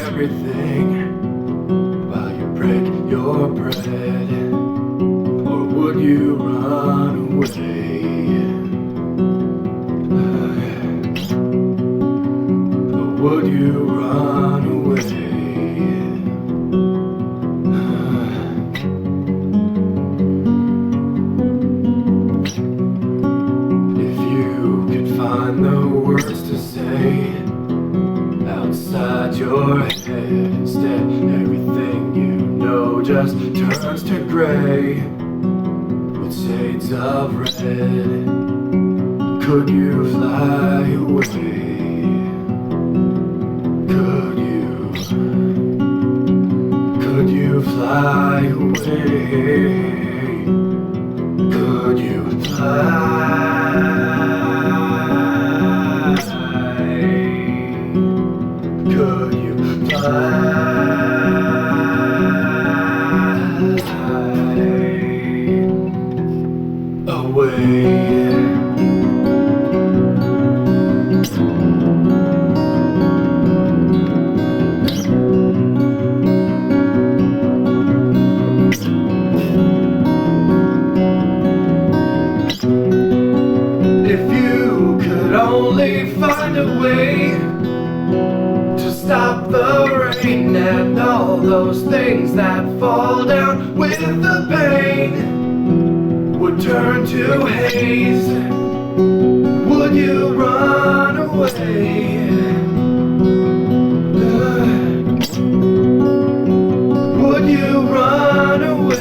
everything while you break your bread? Or would you run away? Or would you run away? Find the words to say outside your head. Instead, everything you know just turns to gray with shades of red. Could you fly away? Could you fly away? Could you fly? Could you fly away? If you could only find a way to stop the rain and all those things that fall down with the pain would turn to haze, would you run away? Would you run away?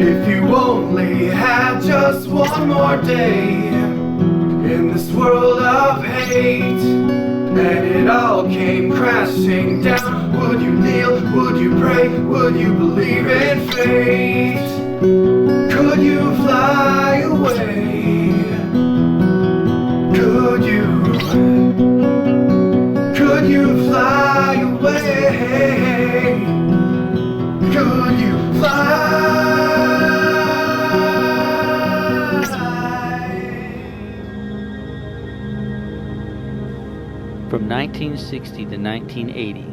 If you only had just one more day in this world of hate, and it all came crashing down, would you kneel, would you pray, would you believe in fate? Could you fly away? Could you fly away? Could you fly? From 1960 to 1980,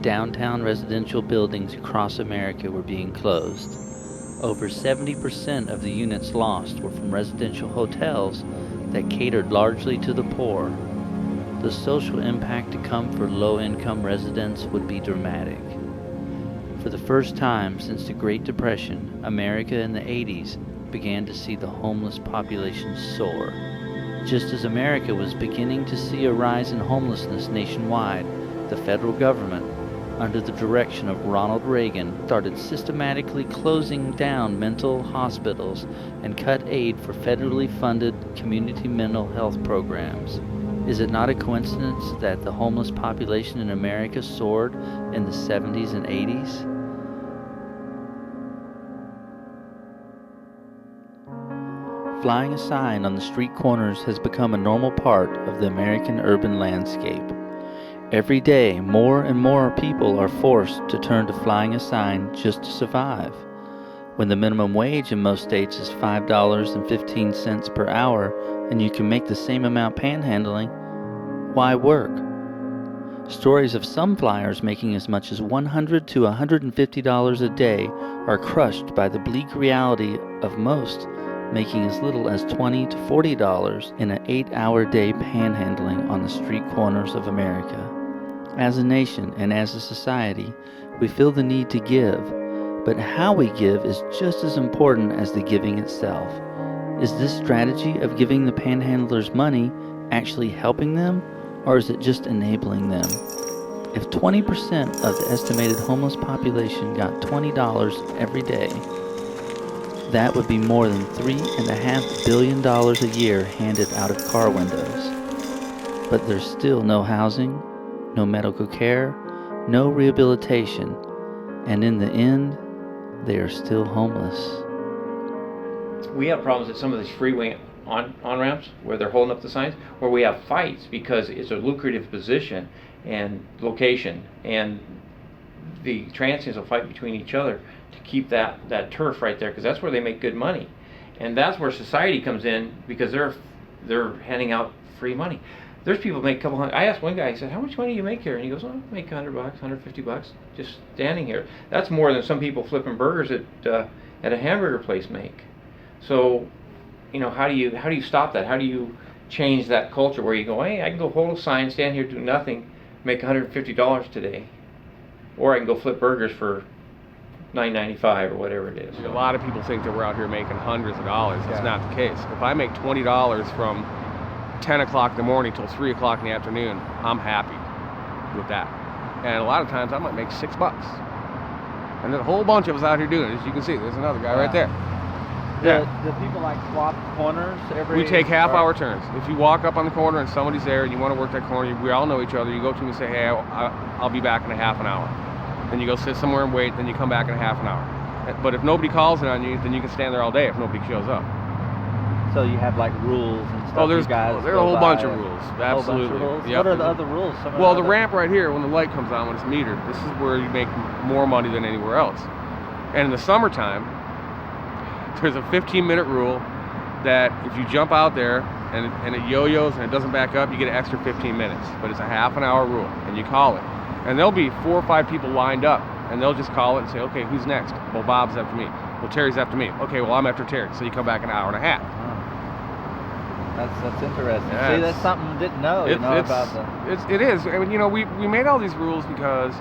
downtown residential buildings across America were being closed. Over 70% of the units lost were from residential hotels that catered largely to the poor. The social impact to come for low-income residents would be dramatic. For the first time since the Great Depression, America in the 80s began to see the homeless population soar. Just as America was beginning to see a rise in homelessness nationwide, the federal government, under the direction of Ronald Reagan, started systematically closing down mental hospitals and cut aid for federally funded community mental health programs. Is it not a coincidence that the homeless population in America soared in the 70s and 80s? Flying a sign on the street corners has become a normal part of the American urban landscape. Every day, more and more people are forced to turn to flying a sign just to survive. When the minimum wage in most states is $5.15 per hour and you can make the same amount panhandling, why work? Stories of some flyers making as much as $100 to $150 a day are crushed by the bleak reality of most making as little as $20 to $40 in an 8-hour day panhandling on the street corners of America. As a nation and as a society, we feel the need to give, but how we give is just as important as the giving itself. Is this strategy of giving the panhandlers money actually helping them, or is it just enabling them? If 20% of the estimated homeless population got $20 every day, that would be more than $3.5 billion a year handed out of car windows. But there's still no housing, no medical care, no rehabilitation, and in the end, they are still homeless. We have problems at some of these freeway on-ramps where they're holding up the signs, where we have fights because it's a lucrative position and location, and the transients will fight between each other to keep that turf right there, because that's where they make good money. And that's where society comes in, because they're handing out free money. There's people make a couple hundred. I asked one guy, I said, how much money do you make here? And he goes, oh, I make $100, $150, just standing here. That's more than some people flipping burgers at a hamburger place make. So, you know, how do you stop that? How do you change that culture where you go, hey, I can go hold a sign, stand here, do nothing, make $150 today, or I can go flip burgers for $9.95 or whatever it is. A lot of people think that we're out here making hundreds of dollars. It's not the case. If I make $20 from 10 o'clock in the morning till 3 o'clock in the afternoon, I'm happy with that. And a lot of times I might make $6. And there's a whole bunch of us out here doing it. As you can see, there's another guy right there. Do people like swap corners every? We take half-hour turns. If you walk up on the corner and somebody's there and you want to work that corner, we all know each other. You go to them and say, hey, I'll be back in a half an hour. Then you go sit somewhere and wait, then you come back in a half an hour. But if nobody calls it on you, then you can stand there all day if nobody shows up. So you have like rules and stuff. Oh, there's a whole bunch of rules. Absolutely. Yep. What are the other rules? Well, the ramp right here, when the light comes on, when it's metered, this is where you make more money than anywhere else. And in the summertime, there's a 15-minute rule that if you jump out there and it yo-yos and it doesn't back up, you get an extra 15 minutes. But it's a half an hour rule, and you call it. And there'll be 4 or 5 people lined up, and they'll just call it and say, okay, who's next? Well, Bob's after me. Well, Terry's after me. Okay, well, I'm after Terry. So you come back an hour and a half. That's interesting. Yeah, see, that's something I didn't know. It is. I mean, you know, we made all these rules because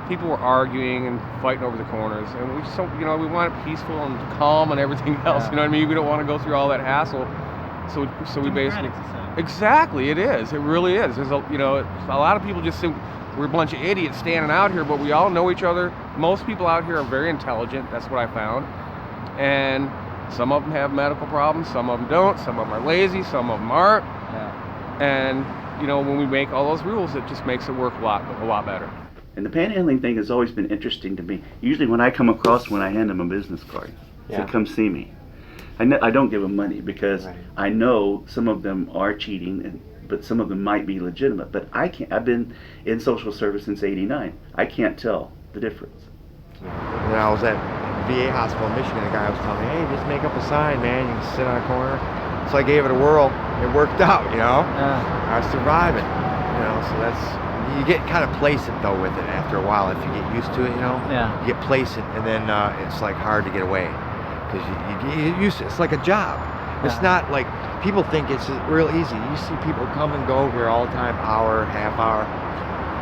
people were arguing and fighting over the corners, and we just, you know, we want it peaceful and calm and everything else. Yeah. You know what I mean? We don't want to go through all that hassle. So we basically exactly it is. It really is. There's a lot of people just think we're a bunch of idiots standing out here, but we all know each other. Most people out here are very intelligent. That's what I found, and some of them have medical problems, some of them don't, some of them are lazy, some of them aren't. Yeah. And you know, when we make all those rules, it just makes it work a lot better. And the panhandling thing has always been interesting to me. Usually when I come across when I hand them a business card, say, come see me. I don't give them money because I know some of them are cheating, but some of them might be legitimate. But I can't. I've been in social service since '89. I can't tell the difference. When I was at VA hospital in Michigan, the guy was telling me, hey, just make up a sign, man. You can sit on a corner. So I gave it a whirl. It worked out, you know. I was surviving, you know. So you get kind of complacent though with it after a while. If you get used to it, you know. Yeah. You get complacent, and then it's like hard to get away because you get used to it. It's like a job. It's not like people think it's real easy. You see people come and go here all the time, hour, half hour.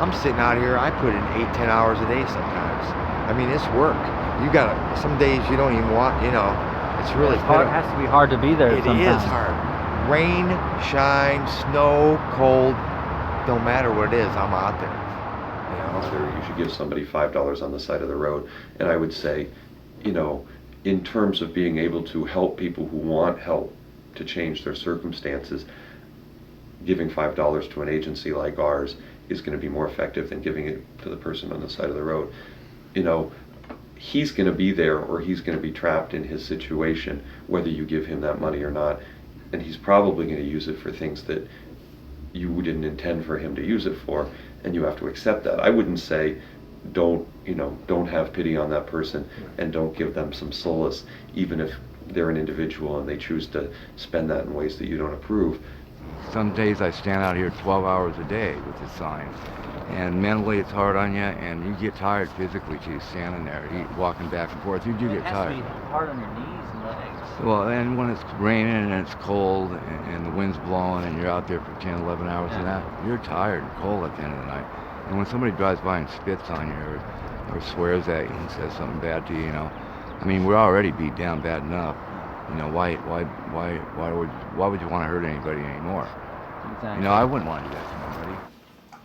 I'm sitting out here. I put in 8-10 hours a day sometimes. I mean, it's work. You gotta. Some days you don't even want. You know, it's really hard. It has to be hard to be there. It is hard. Rain, shine, snow, cold. Don't matter what it is. I'm out there. You know? You should give somebody $5 on the side of the road, and I would say, you know, in terms of being able to help people who want help to change their circumstances, giving $5 to an agency like ours is going to be more effective than giving it to the person on the side of the road. You know, he's going to be there, or he's going to be trapped in his situation whether you give him that money or not, and he's probably going to use it for things that you didn't intend for him to use it for, and you have to accept that. I wouldn't say don't have pity on that person and don't give them some solace, even if they're an individual and they choose to spend that in ways that you don't approve. Some days I stand out here 12 hours a day with the sign, and mentally it's hard on you, and you get tired physically too, standing there, walking back and forth. You do get tired. It has to be hard on your knees and legs. Well, and when it's raining and it's cold and the wind's blowing and you're out there for 10, 11 hours and that, you're tired and cold at the end of the night. And when somebody drives by and spits on you or swears at you and says something bad to you, you know, I mean, we're already beat down bad enough. You know, why would you want to hurt anybody anymore? Exactly. You know, I wouldn't want to do that to nobody.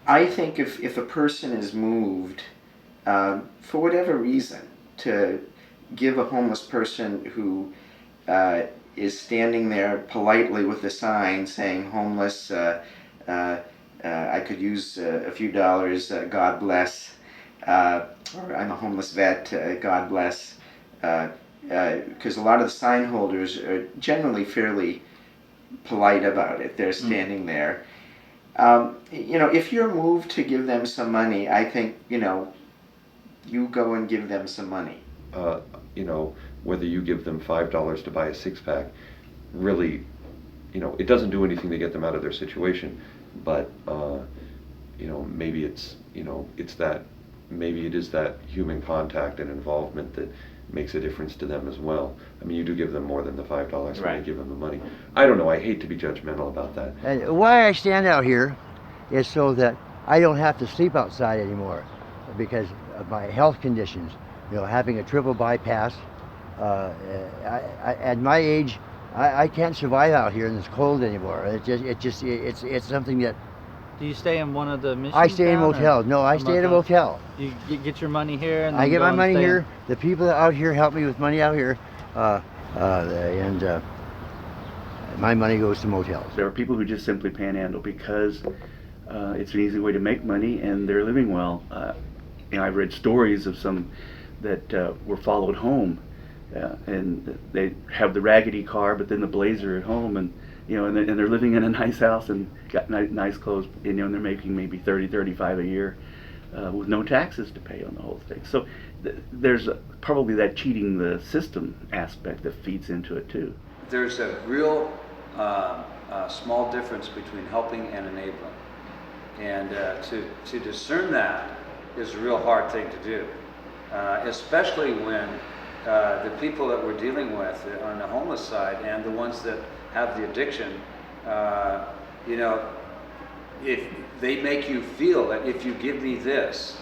I think if a person is moved for whatever reason to give a homeless person who is standing there politely with a sign saying homeless, I could use a few dollars, God bless, or I'm a homeless vet, God bless, because a lot of the sign holders are generally fairly polite about it. They're standing there. You know, if you're moved to give them some money, I think, you know, you go and give them some money. You know, whether you give them $5 to buy a six-pack, really, it doesn't do anything to get them out of their situation, but maybe maybe it is that human contact and involvement that makes a difference to them as well. I mean, you do give them more than the $5 when you give them the money. I don't know, I hate to be judgmental about that. And why I stand out here is so that I don't have to sleep outside anymore because of my health conditions. Having a triple bypass, at my age, I can't survive out here in this cold anymore. It's something that. Do you stay in one of the missions? I stay in motels. No, I stay in a motel. You get your money here, and then I get my money stay here. The people out here help me with money out here, and my money goes to motels. There are people who just simply panhandle because it's an easy way to make money and they're living well. I've read stories of some that were followed home, and they have the raggedy car, but then the Blazer at home, and they're living in a nice house and got nice clothes, and they're making maybe $30-35 a year with no taxes to pay on the whole thing. So there's probably that cheating the system aspect that feeds into it too. There's a real small difference between helping and enabling, and to discern that is a real hard thing to do, especially when the people that we're dealing with on the homeless side and the ones that have the addiction, if they make you feel that if you give me this,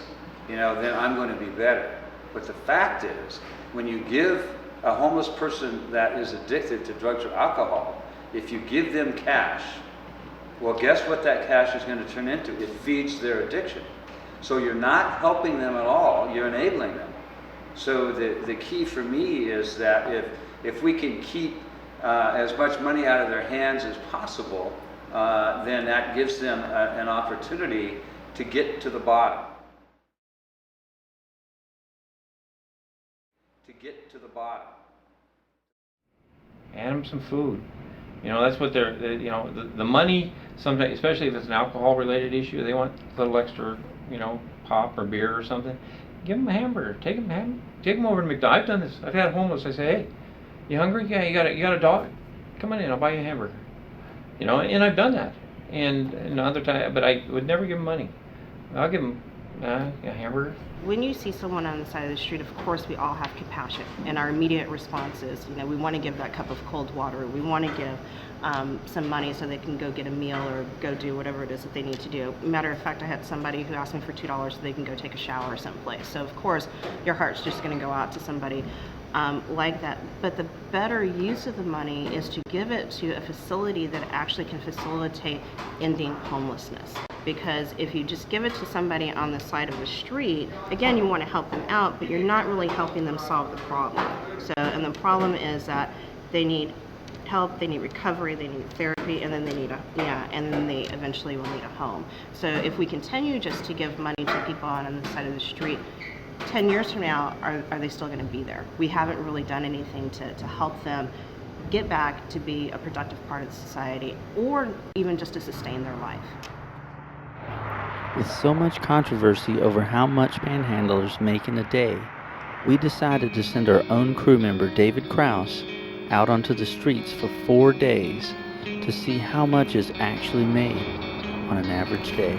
then I'm going to be better. But the fact is, when you give a homeless person that is addicted to drugs or alcohol, if you give them cash, well, guess what that cash is going to turn into? It feeds their addiction. So you're not helping them at all, you're enabling them. So the key for me is that if we can keep as much money out of their hands as possible, then that gives them an opportunity to get to the bottom. Hand them some food. That's what the money, sometimes, especially if it's an alcohol-related issue, they want a little extra, pop or beer or something. Give them a hamburger. Take them over to McDonald's. I've done this. I've had homeless. I say, hey, you hungry? Yeah, you got a dog? Come on in. I'll buy you a hamburger. And I've done that. And other time, but I would never give them money. I'll give them a hamburger. When you see someone on the side of the street, of course we all have compassion, and our immediate response is, we want to give that cup of cold water. We want to give some money so they can go get a meal or go do whatever it is that they need to do. Matter of fact, I had somebody who asked me for $2 so they can go take a shower someplace. So of course, your heart's just going to go out to somebody like that. But the better use of the money is to give it to a facility that actually can facilitate ending homelessness. Because if you just give it to somebody on the side of the street, again, you want to help them out, but you're not really helping them solve the problem. And the problem is that they need help, they need recovery, they need therapy, and then they need and then they eventually will need a home. So if we continue just to give money to people on the side of the street, 10 years from now, are they still going to be there? We haven't really done anything to help them get back to be a productive part of society, or even just to sustain their life. With so much controversy over how much panhandlers make in a day, we decided to send our own crew member, David Krause, out onto the streets for 4 days to see how much is actually made on an average day.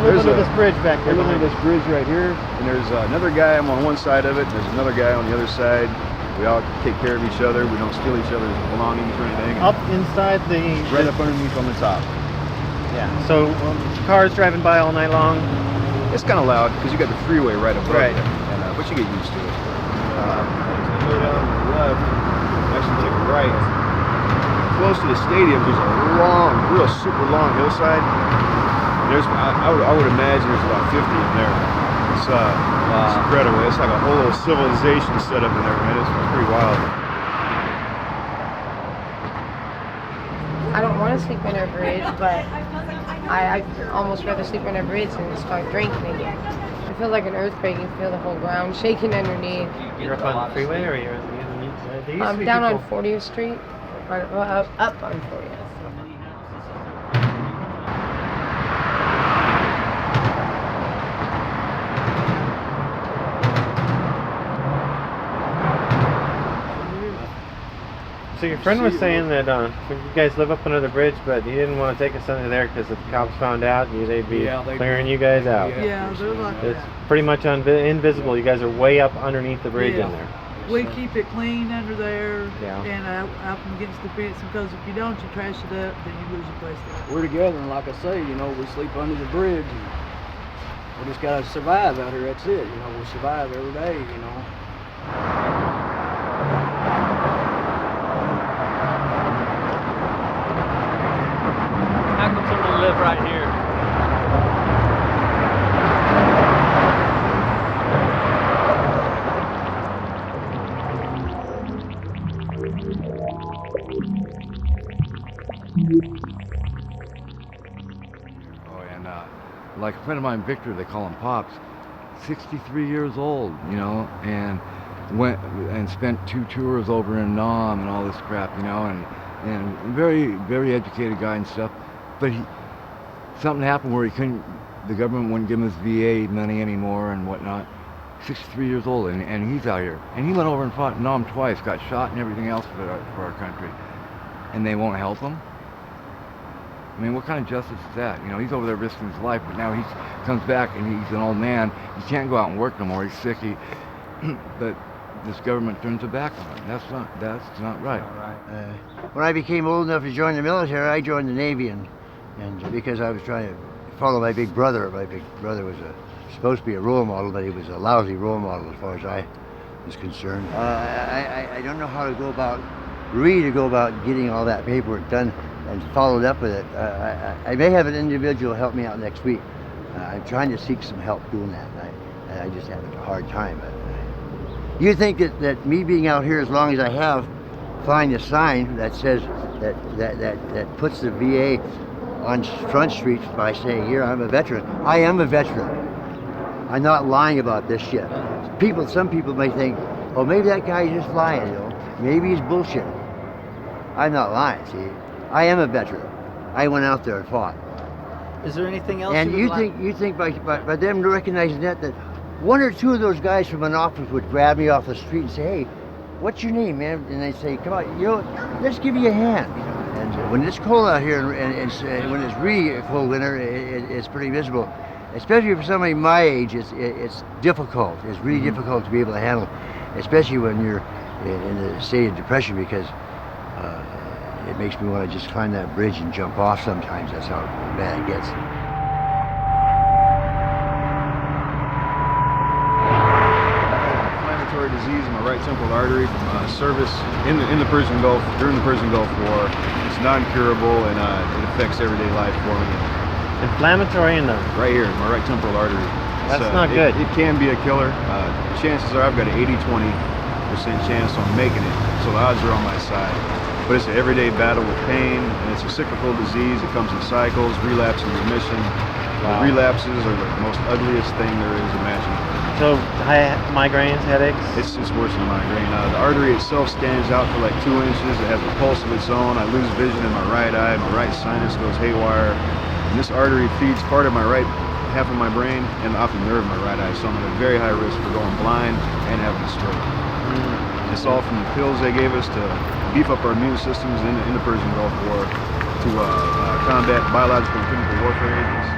live under this bridge back I here. live under this bridge right here, and there's another guy. I'm on one side of it, and there's another guy on the other side. We all take care of each other. We don't steal each other's belongings or anything. Up inside the... Right up underneath on the top. Yeah. So cars driving by all night long. It's kind of loud because you got the freeway right above Right. you, and, but you get used to it. Go down to the left, actually take a right. Close to the stadium, there's a long, real super long hillside. There's, I would imagine there's about 50 in there. It's incredible. It's like a whole little civilization set up in there, man. It's pretty wild. I don't want to sleep under a bridge, but I almost rather sleep under a bridge than start drinking again. It feels like an earthquake. You feel the whole ground shaking underneath. You're up on the freeway, or you're I'm down on 40th Street, up on 40th. So your friend was saying that you guys live up under the bridge, but he didn't want to take us under there because if the cops found out, they'd be clearing you guys out. Yeah, they're like It's pretty much invisible. You guys are way up underneath the bridge in there. We keep it clean under there Yeah. and out against the fence, because if you don't, you trash it up, then you lose your place to We're together, and like I say, you know, we sleep under the bridge. And we just gotta survive out here. That's it. You know, we survive every day. You know. How come someone live right here? Oh, and like a friend of mine, Victor, they call him Pops, 63 years old, you know, and went and spent 2 tours over in Nam and all this crap, you know, and very educated guy and stuff, but something happened where the government wouldn't give him his VA money anymore and whatnot. 63 years old, and he's out here, and he went over and fought in Nam twice, got shot and everything else for our country, and they won't help him. I mean, what kind of justice is that? You know, he's over there risking his life, but now he comes back and he's an old man. He can't go out and work no more. He's sick. But this government turns their back on him. That's not right. When I became old enough to join the military, I joined the Navy, and because I was trying to follow my big brother. My big brother was supposed to be a role model, but he was a lousy role model as far as I was concerned. I don't know how to go about getting all that paperwork done and followed up with it. I may have an individual help me out next week. I'm trying to seek some help doing that. I just have a hard time. You think that me being out here as long as I have, find a sign that says that puts the VA on Front Street by saying, here, I'm a veteran. I am a veteran. I'm not lying about this shit. Some people may think, oh, maybe that guy's just lying, you know. Maybe he's bullshitting. I'm not lying, see. I am a veteran. I went out there and fought. Is there anything else? And you think by them recognizing that one or two of those guys from an office would grab me off the street and say, hey, what's your name, man? And they'd say, come on, you know, let's give you a hand. And when it's cold out here, and when it's really a cold winter, it's pretty miserable. Especially for somebody my age, it's difficult. It's really difficult to be able to handle, especially when you're in a state of depression, because it makes me want to just climb that bridge and jump off sometimes. That's how bad it gets. Inflammatory disease in my right temporal artery from service in the Persian Gulf, during the Persian Gulf War. It's non-curable, and it affects everyday life for me. Inflammatory in the... Right here, my right temporal artery. That's not good. It can be a killer. Chances are I've got an 80-20% chance on making it, so the odds are on my side. But it's an everyday battle with pain, and it's a cyclical disease. It comes in cycles, relapse and remission. Wow. The relapses are the most ugliest thing there is imaginable. So, migraines, headaches? It's worse than a migraine. The artery itself stands out for like 2 inches. It has a pulse of its own. I lose vision in my right eye. My right sinus goes haywire. And this artery feeds part of my right half of my brain and off the nerve in my right eye. So I'm at a very high risk for going blind and having a stroke. It's all from the pills they gave us to beef up our immune systems in the Persian Gulf War, to combat biological and chemical warfare agents.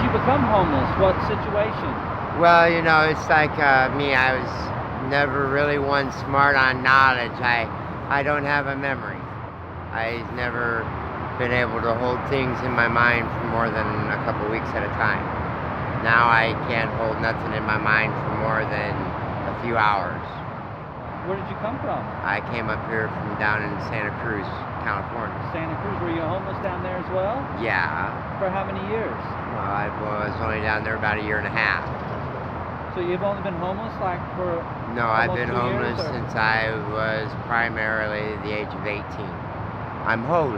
you become homeless? What situation? Well, you know, it's like me. I was never really one smart on knowledge. I don't have a memory. I've never been able to hold things in my mind for more than a couple weeks at a time. Now I can't hold nothing in my mind for more than a few hours. Where did you come from? I came up here from down in Santa Cruz, California. Santa Cruz. Were you homeless down there as well? Yeah. For how many years? Well, I was only down there about a year and a half. So you've only been homeless like for No, I've been 2 homeless years, or? since I was primarily the age of 18. I'm holy,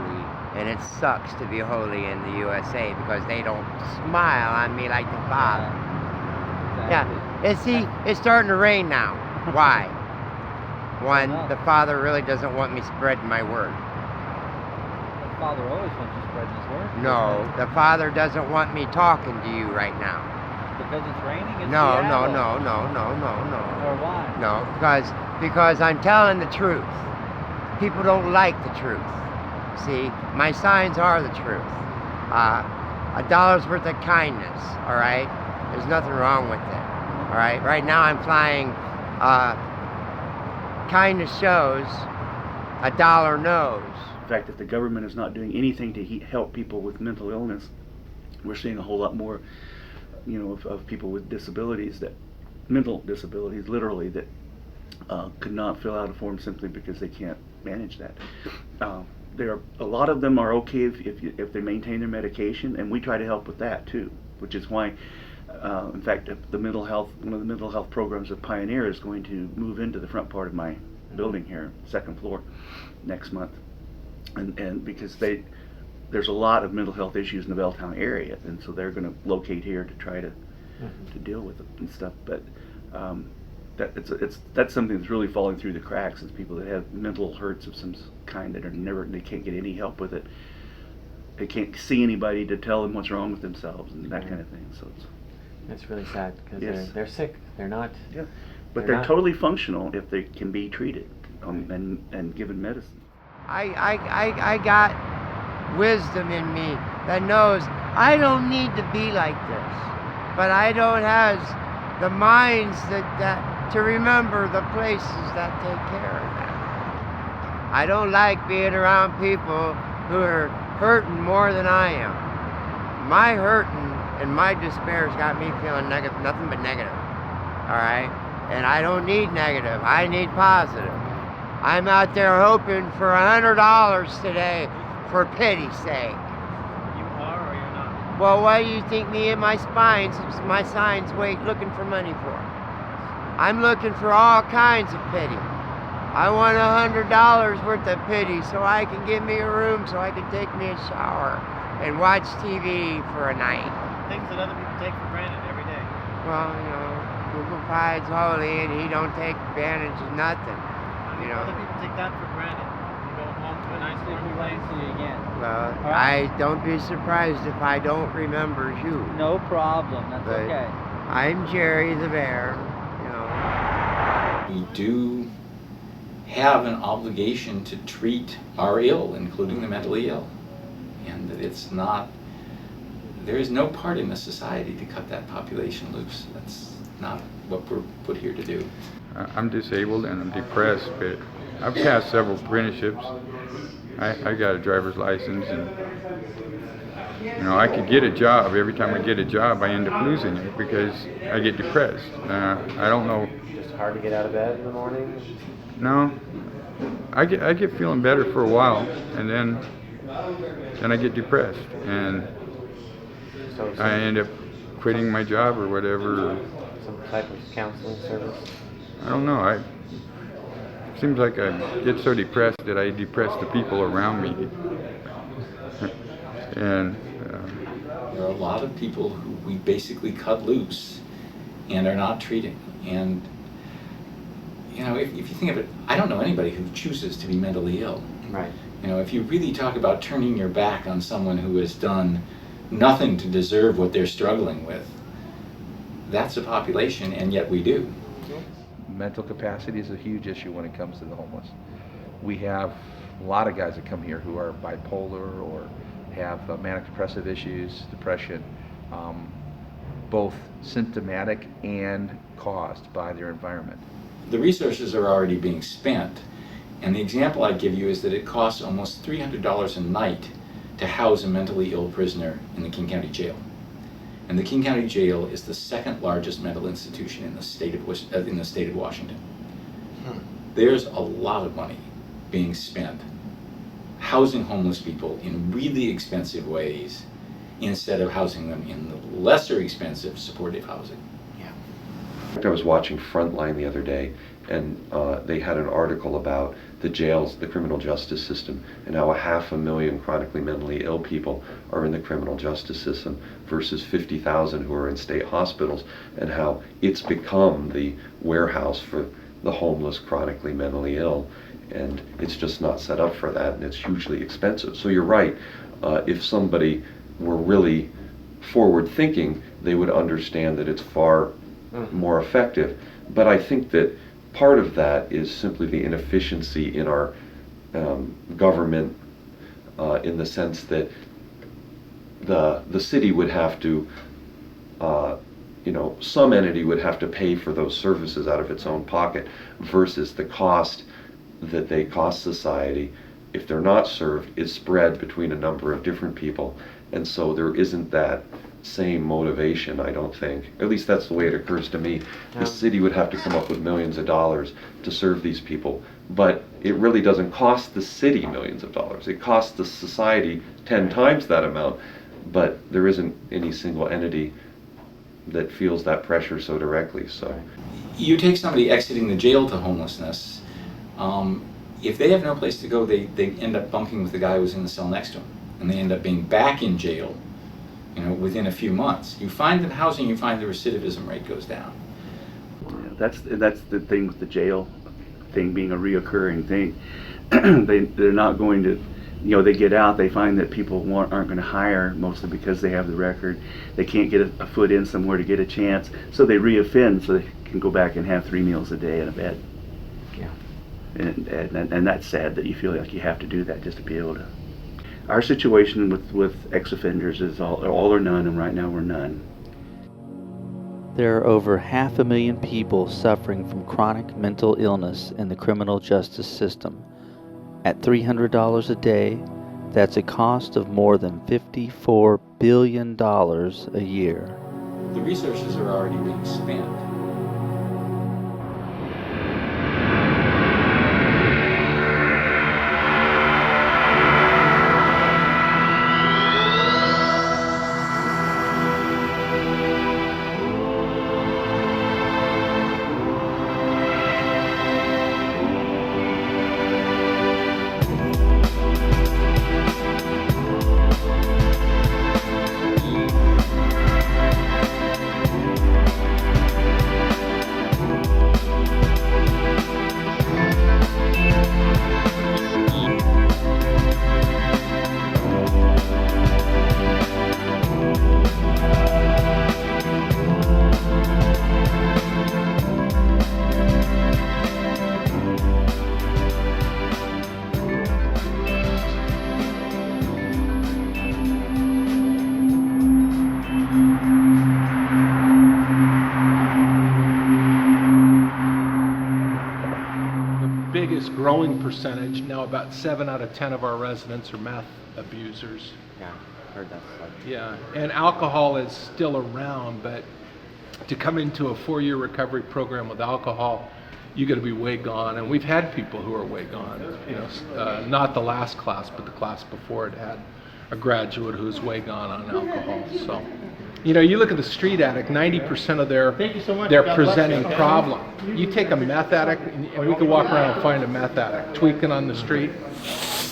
and it sucks to be holy in the USA because they don't smile on me like the Father. Yeah, and see, it's starting to rain now. Why? One, the Father really doesn't want me spreading my word. The Father always wants you spreading His word. No, the Father doesn't want me talking to you right now. Because it's raining in No. Or why? No, because I'm telling the truth. People don't like the truth. See, my signs are the truth. $1 worth of kindness, all right? There's nothing wrong with it, all right? Right now I'm flying kindness shows, $1 knows. In fact, if the government is not doing anything to help people with mental illness, we're seeing a whole lot more, you know, of people with disabilities, that mental disabilities, literally, that could not fill out a form simply because they can't manage that. A lot of them are okay if they maintain their medication, and we try to help with that too, which is why, in fact, one of the mental health programs of Pioneer is going to move into the front part of my building here, second floor, next month, and because there's a lot of mental health issues in the Belltown area, and so they're going to locate here to try to deal with it and stuff. But that's something that's really falling through the cracks. Is people that have mental hurts of some kind that they can't get any help with it. They can't see anybody to tell them what's wrong with themselves and that kind of thing. So it's really sad because yes. they're sick. They're not. Yeah, but they're totally functional if they can be treated and given medicine. I got wisdom in me that knows I don't need to be like this, but I don't have the minds that to remember the places that take care of that. I don't like being around people who are hurting more than I am. My hurting and my despair has got me feeling negative, nothing but negative. All right, and I don't need negative. I need positive. I'm out there hoping for $100 today, for pity's sake. You are or you're not? Well, what do you think me and my signs wait looking for money for? I'm looking for all kinds of pity. I want $100 worth of pity so I can get me a room so I can take me a shower and watch TV for a night. Things that other people take for granted every day. Well, you know, who provides holy and he don't take advantage of nothing. You know. Other people take that for granted. You go home to a nice warm place. Again. Well, I don't be surprised if I don't remember you. No problem. That's but okay. I'm Jerry the Bear. You know. We do have an obligation to treat our ill, including the mentally ill, and that it's not. There is no part in the society to cut that population loose. That's not what we're put here to do. I'm disabled and I'm depressed, but I've passed several apprenticeships. I got a driver's license, and you know, I could get a job. Every time I get a job, I end up losing it because I get depressed. I don't know. Just hard to get out of bed in the morning? No, I get feeling better for a while, and then I get depressed, and I end up quitting my job or whatever. Some type of counseling service? I don't know. It seems like I get so depressed that I depress the people around me. And there are a lot of people who we basically cut loose and are not treating. And you know, if you think of it, I don't know anybody who chooses to be mentally ill. Right. You know, if you really talk about turning your back on someone who has done nothing to deserve what they're struggling with, that's a population, and yet we do. Mental capacity is a huge issue when it comes to the homeless. We have a lot of guys that come here who are bipolar or have manic depressive issues, depression. both symptomatic and caused by their environment. The resources are already being spent, and the example I give you is that it costs almost $300 a night to house a mentally ill prisoner in the King County Jail. And the King County Jail is the second largest mental institution in the state of Washington. There's a lot of money being spent housing homeless people in really expensive ways instead of housing them in the lesser expensive supportive housing. I was watching Frontline the other day, and they had an article about the jails, the criminal justice system, and how 500,000 chronically mentally ill people are in the criminal justice system versus 50,000 who are in state hospitals, and how it's become the warehouse for the homeless, chronically mentally ill, and it's just not set up for that, and it's hugely expensive. So you're right, if somebody were really forward thinking, they would understand that it's far more effective. But I think that part of that is simply the inefficiency in our government, in the sense that the city would have to, some entity would have to pay for those services out of its own pocket versus the cost that they cost society. If they're not served, it's spread between a number of different people, and so there isn't that same motivation, I don't think. At least that's the way it occurs to me. The city would have to come up with millions of dollars to serve these people, but it really doesn't cost the city millions of dollars. It costs the society 10 times that amount, but there isn't any single entity that feels that pressure so directly. So you take somebody exiting the jail to homelessness, if they have no place to go, they end up bunking with the guy who's in the cell next to them, and they end up being back in jail within a few months. You find them housing, you find the recidivism rate goes down. Yeah, that's the thing with the jail thing being a reoccurring thing. They're not going to, they get out, they find that people aren't going to hire, mostly because they have the record. They can't get a foot in somewhere to get a chance, so they reoffend so they can go back and have 3 meals a day and a bed. Yeah. And that's sad that you feel like you have to do that just to be able to. Our situation with ex-offenders is all or none, and right now we're none. There are over 500,000 people suffering from chronic mental illness in the criminal justice system. At $300 a day, that's a cost of more than $54 billion a year. The resources are already being spent. Growing percentage. Now about 7 out of 10 of our residents are meth abusers. Yeah, heard that. Yeah, and alcohol is still around, but to come into a 4-year recovery program with alcohol, you got to be way gone. And we've had people who are way gone. Not the last class, but the class before it had a graduate who's way gone on alcohol. So, you look at the street addict, 90% of their presenting problem. You take a meth addict, and we could walk around and find a meth addict tweaking on the street.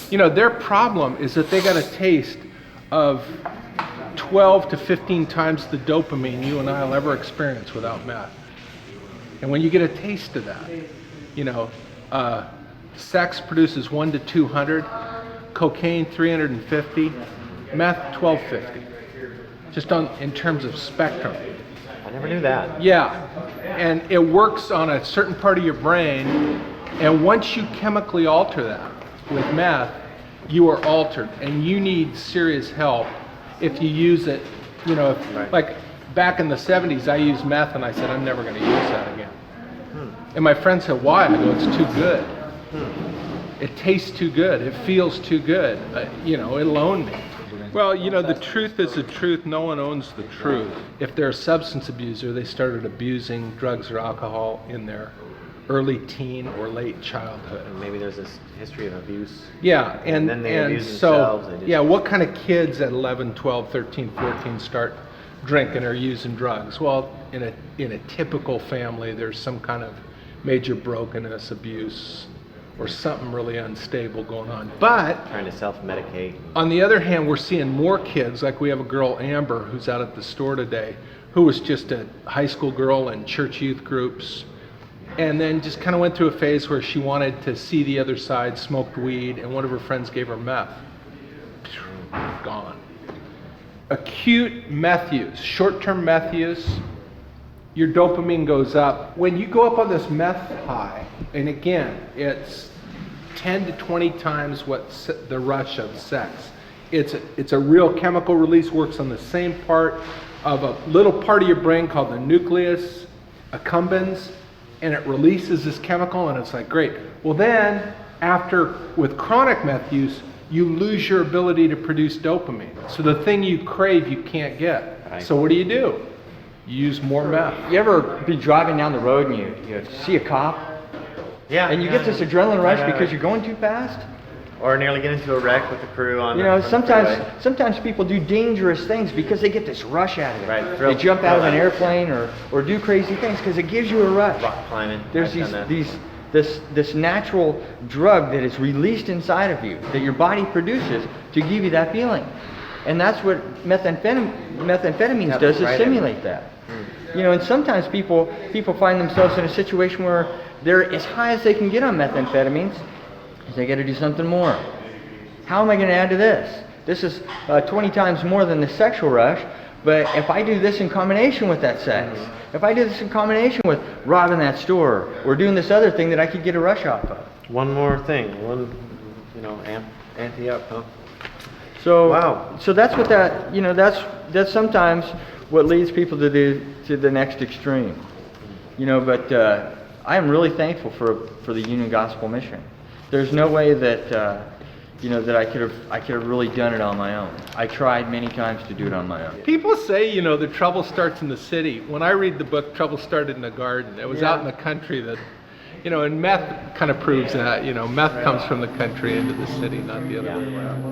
Their problem is that they got a taste of 12 to 15 times the dopamine you and I will ever experience without meth. And when you get a taste of that, sex produces 1 to 200, cocaine 350, meth 1250. Just in terms of spectrum. I never knew that. Yeah, and it works on a certain part of your brain, and once you chemically alter that with meth, you are altered, and you need serious help if you use it You know, like back in the 70s, I used meth and I said, I'm never going to use that again. And my friend said, why? I go, it's too good. It tastes too good. It feels too good. You know, it'll own me. Well, you know, the truth is the truth. No one owns the truth. If they're a substance abuser, they started abusing drugs or alcohol in their early teen or late childhood. And maybe there's this history of abuse. Yeah, and then they abuse themselves. So, yeah, what kind of kids at 11, 12, 13, 14 start drinking or using drugs? Well, in a typical family, there's some kind of major brokenness, abuse, or something really unstable going on. But trying to self-medicate. On the other hand, we're seeing more kids, like we have a girl, Amber, who's out at the store today, who was just a high school girl in church youth groups, and then just kind of went through a phase where she wanted to see the other side, smoked weed, and one of her friends gave her meth. Gone. Acute meth use, short-term meth use, your dopamine goes up. When you go up on this meth high, and again, it's 10 to 20 times what the rush of sex. It's a real chemical release, works on the same part of a little part of your brain called the nucleus accumbens, and it releases this chemical, and it's like, great. Well then, with chronic meth use, you lose your ability to produce dopamine. So the thing you crave, you can't get. Right. So what do? You use more meth. You ever be driving down the road and you see a cop? Yeah. And you get this adrenaline rush because you're going too fast? Or nearly get into a wreck with the crew on sometimes people do dangerous things because they get this rush out of it. Right. They jump out of an airplane or do crazy things because it gives you a rush. Rock climbing. There's this natural drug that is released inside of you that your body produces to give you that feeling. And that's what methamphetamines does, is simulate that. You know, and sometimes people find themselves in a situation where they're as high as they can get on methamphetamines. They got to do something more. How am I going to add to this? This is 20 times more than the sexual rush, but if I do this in combination with that sex, if I do this in combination with robbing that store or doing this other thing that I could get a rush off of. One more thing, ante up, huh? So wow. So that's what that's sometimes what leads people to the next extreme. You know, but I am really thankful for the Union Gospel Mission. There's no way that that I could have really done it on my own. I tried many times to do it on my own. People say, the trouble starts in the city. When I read the book, Trouble Started in the Garden. It was out in the country that, and meth kind of proves that. Meth comes from the country into the city, not the other way around.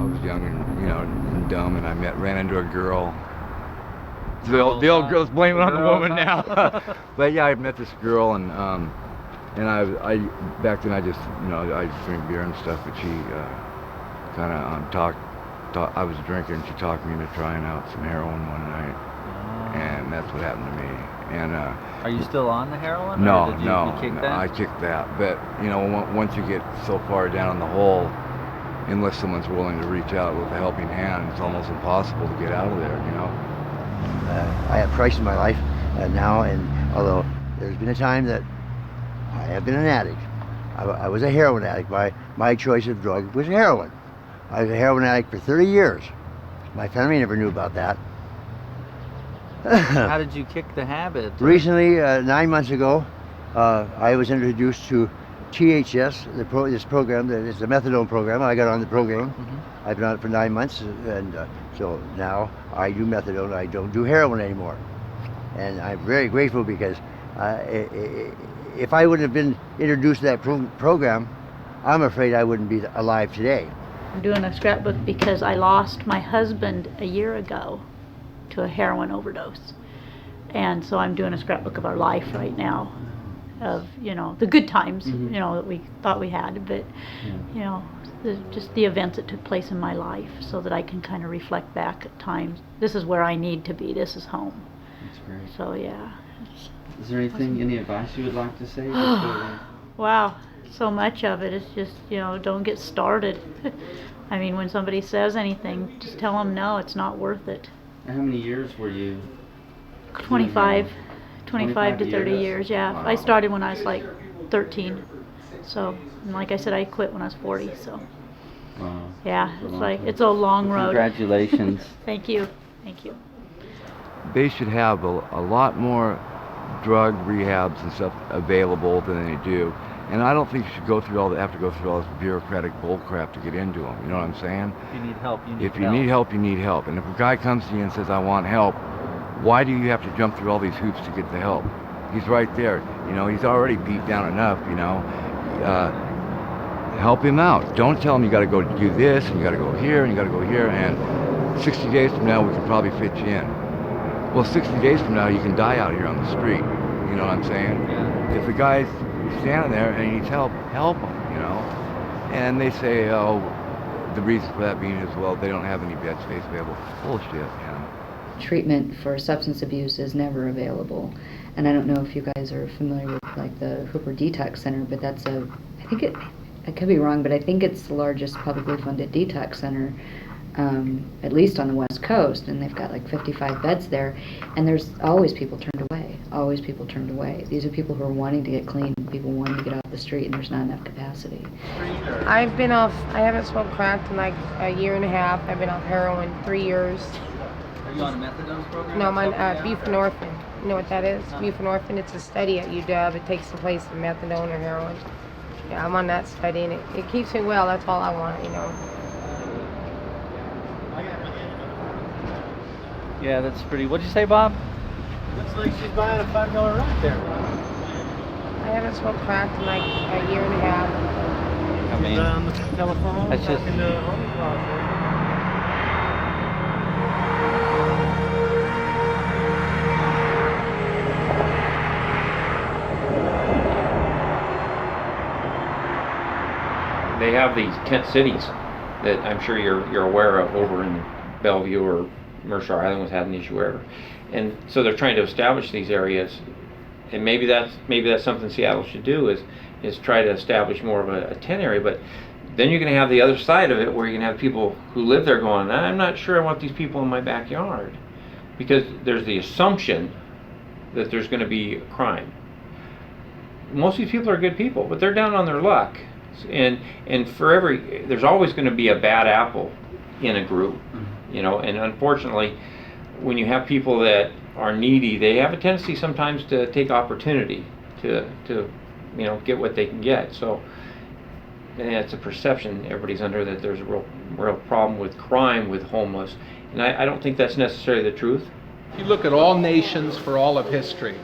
I was young and dumb, and I ran into a girl. The old girl's blaming on the woman now. But yeah, I met this girl, and I back then I just I drink beer and stuff, but she kind of talked. I was drinking, and she talked me into trying out some heroin one night, and that's what happened to me. And are you still on the heroin? No, or did no, you kick that? I kicked that. But once you get so far down the hole, unless someone's willing to reach out with a helping hand, it's almost impossible to get out of there. I have Christ in my life now, and although there's been a time that I have been an addict, I was a heroin addict. My choice of drug was heroin. I was a heroin addict for 30 years. My family never knew about that. How did you kick the habit? Recently, 9 months ago, I was introduced to THS, this program, it's the methadone program. I got on the program. Mm-hmm. I've been on it for 9 months, and so now I do methadone. I don't do heroin anymore. And I'm very grateful because if I wouldn't have been introduced to that program, I'm afraid I wouldn't be alive today. I'm doing a scrapbook because I lost my husband a year ago to a heroin overdose. And so I'm doing a scrapbook of our life right now, of the good times that we thought we had, but just the events that took place in my life, so that I can kind of reflect back at times. This is where I need to be. This is home. That's great. So yeah. Is there any advice you would like to say? Wow, so much of it is just don't get started. I mean, when somebody says anything, just tell them no, it's not worth it. And how many years were you? 25 to 30 years, yeah. Wow. I started when I was like 13. So, and like I said, I quit when I was 40, so. Wow. Yeah, That's a it's long like, time. it's a long road. Congratulations. Thank you, thank you. They should have a lot more drug rehabs and stuff available than they do. And I don't think you should have to go through all this bureaucratic bull crap to get into them. You know what I'm saying? If you need help, you need If you help. need help, you need help. And if a guy comes to you and says, I want help, why do you have to jump through all these hoops to get the help? He's right there. You know, he's already beat down enough, you know. Help him out. Don't tell him you got to go do this and you got to go here and you got to go here, and 60 days from now we can probably fit you in. Well, 60 days from now you can die out here on the street. You know what I'm saying? Yeah. If the guy's standing there and he needs help, help him, you know. And they say, oh, the reason for that being is, well, they don't have any bed space available. Bullshit, man. Treatment for substance abuse is never available. And I don't know if you guys are familiar with like the Hooper Detox Center, but that's I could be wrong, but I think it's the largest publicly funded detox center, at least on the West Coast, and they've got like 55 beds there, and there's always people turned away. These are people who are wanting to get clean, people wanting to get off the street, and there's not enough capacity. I haven't smoked crack in like a year and a half. I've been off heroin 3 years. Are you on a methadone program? No, I'm on buprenorphine. You know what that is? Buprenorphine, it's a study at UW. It takes the place of methadone or heroin. Yeah, I'm on that study, and it keeps me well. That's all I want, you know. Yeah, that's pretty. What'd you say, Bob? Looks like she's buying a $5 rock there. I haven't smoked crack in like a year and a half. I mean, on the telephone, that's just. talking to Home Plaza. They have these tent cities that I'm sure you're aware of over in Bellevue or Mercer Island was having an issue wherever, and so they're trying to establish these areas, and maybe that's something Seattle should do is try to establish more of a tent area. But then you're going to have the other side of it where you're going to have people who live there going, I'm not sure I want these people in my backyard, because there's the assumption that there's going to be crime. Most of these people are good people, but they're down on their luck. And there's always going to be a bad apple in a group, you know, and unfortunately when you have people that are needy, they have a tendency sometimes to take opportunity to you know, get what they can get. So it's a perception everybody's under that there's a real problem with crime with homeless, and I don't think that's necessarily the truth. If you look at all nations for all of history,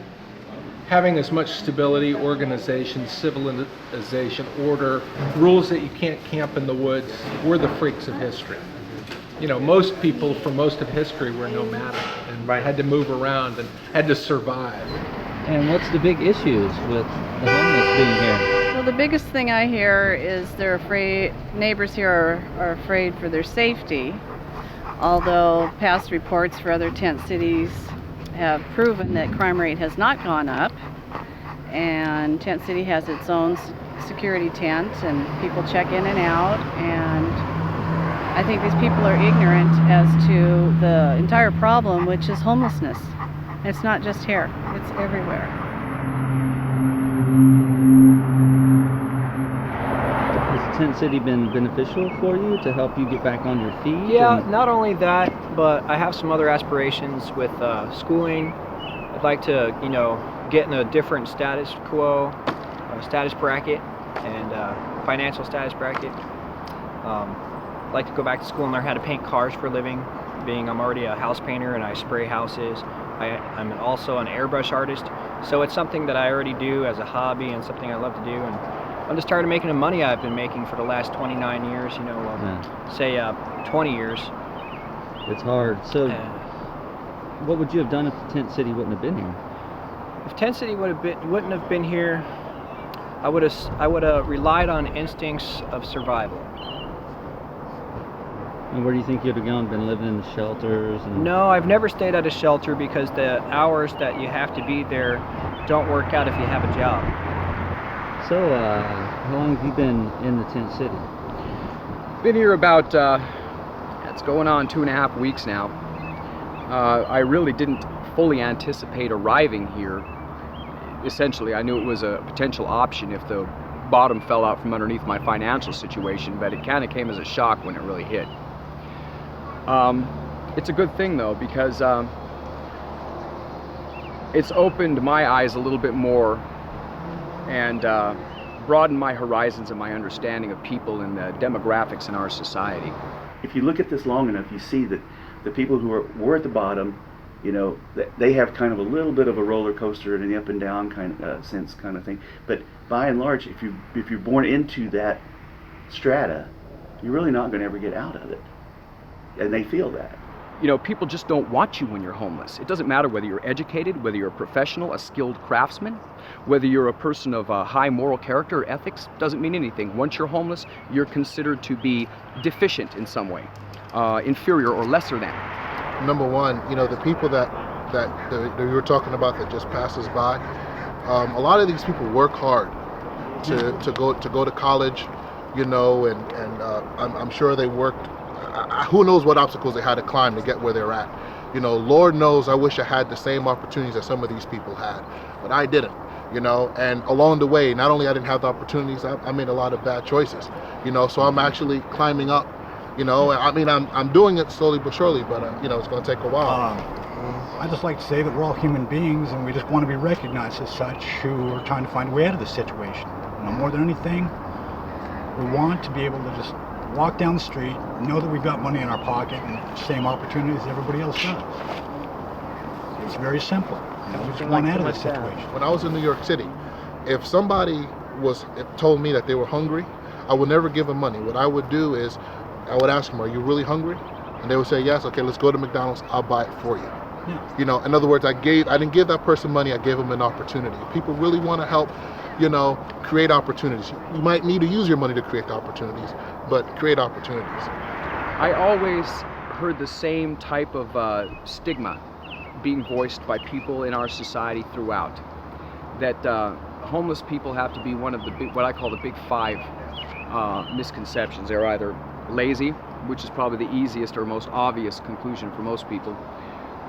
having as much stability, organization, civilization, order, rules that you can't camp in the woods, we're the freaks of history. You know, most people for most of history were nomadic and had to move around and had to survive. And what's the big issues with the homeless being here? Well, the biggest thing I hear is they're afraid, neighbors here are afraid for their safety, although past reports for other tent cities have proven that crime rate has not gone up, and Tent City has its own security tent and people check in and out, and I think these people are ignorant as to the entire problem, which is homelessness. It's not just here, it's everywhere. Has Tent City been beneficial for you to help you get back on your feet? Yeah, not only that, but I have some other aspirations with schooling. I'd like to, you know, get in a different status quo, status bracket, and financial status bracket. I'd like to go back to school and learn how to paint cars for a living, being I'm already a house painter and I spray houses. I'm also an airbrush artist, so it's something that I already do as a hobby and something I love to do. And I'm just tired of making the money I've been making for the last 29 years, you know, say 20 years. It's hard. So what would you have done if the Tent City wouldn't have been here? If Tent City wouldn't have been here, I would have relied on instincts of survival. And where do you think you'd have gone? Been living in the shelters? No, I've never stayed at a shelter because the hours that you have to be there don't work out if you have a job. So, how long have you been in the Tent City? Been here about, it's going on 2.5 weeks now. I really didn't fully anticipate arriving here. Essentially, I knew it was a potential option if the bottom fell out from underneath my financial situation, but it kind of came as a shock when it really hit. It's a good thing though, because it's opened my eyes a little bit more and broadened my horizons and my understanding of people and the demographics in our society. If you look at this long enough, you see that the people who were at the bottom, you know, they have kind of a little bit of a roller coaster and an up and down kind of sense kind of thing. But by and large, if you're born into that strata, you're really not going to ever get out of it, and they feel that. You know, people just don't want you when you're homeless. It doesn't matter whether you're educated, whether you're a professional, a skilled craftsman, whether you're a person of high moral character or ethics, doesn't mean anything. Once you're homeless, you're considered to be deficient in some way, inferior or lesser than. Number one, you know, the people that you were talking about that just passes by, a lot of these people work hard to go to college, you know, and I'm sure they worked. Who knows what obstacles they had to climb to get where they're at. You know, Lord knows I wish I had the same opportunities that some of these people had, but I didn't, you know, and along the way, not only I didn't have the opportunities, I made a lot of bad choices, you know, so I'm actually climbing up, you know. I mean, I'm doing it slowly but surely, but, you know, it's going to take a while. I just like to say that we're all human beings and we just want to be recognized as such who are trying to find a way out of this situation. You know, more than anything, we want to be able to just walk down the street, know that we've got money in our pocket and same opportunities everybody else does. It's very simple. You know, we just want out of this situation. When I was in New York City, if somebody told me that they were hungry, I would never give them money. What I would do is I would ask them, are you really hungry? And they would say, yes. Okay, let's go to McDonald's. I'll buy it for you. Yeah. You know, in other words, I didn't give that person money. I gave them an opportunity. People really want to help, you know, create opportunities. You might need to use your money to create the opportunities, but create opportunities. I always heard the same type of stigma being voiced by people in our society throughout, that homeless people have to be one of the what I call the big five misconceptions. They're either lazy, which is probably the easiest or most obvious conclusion for most people.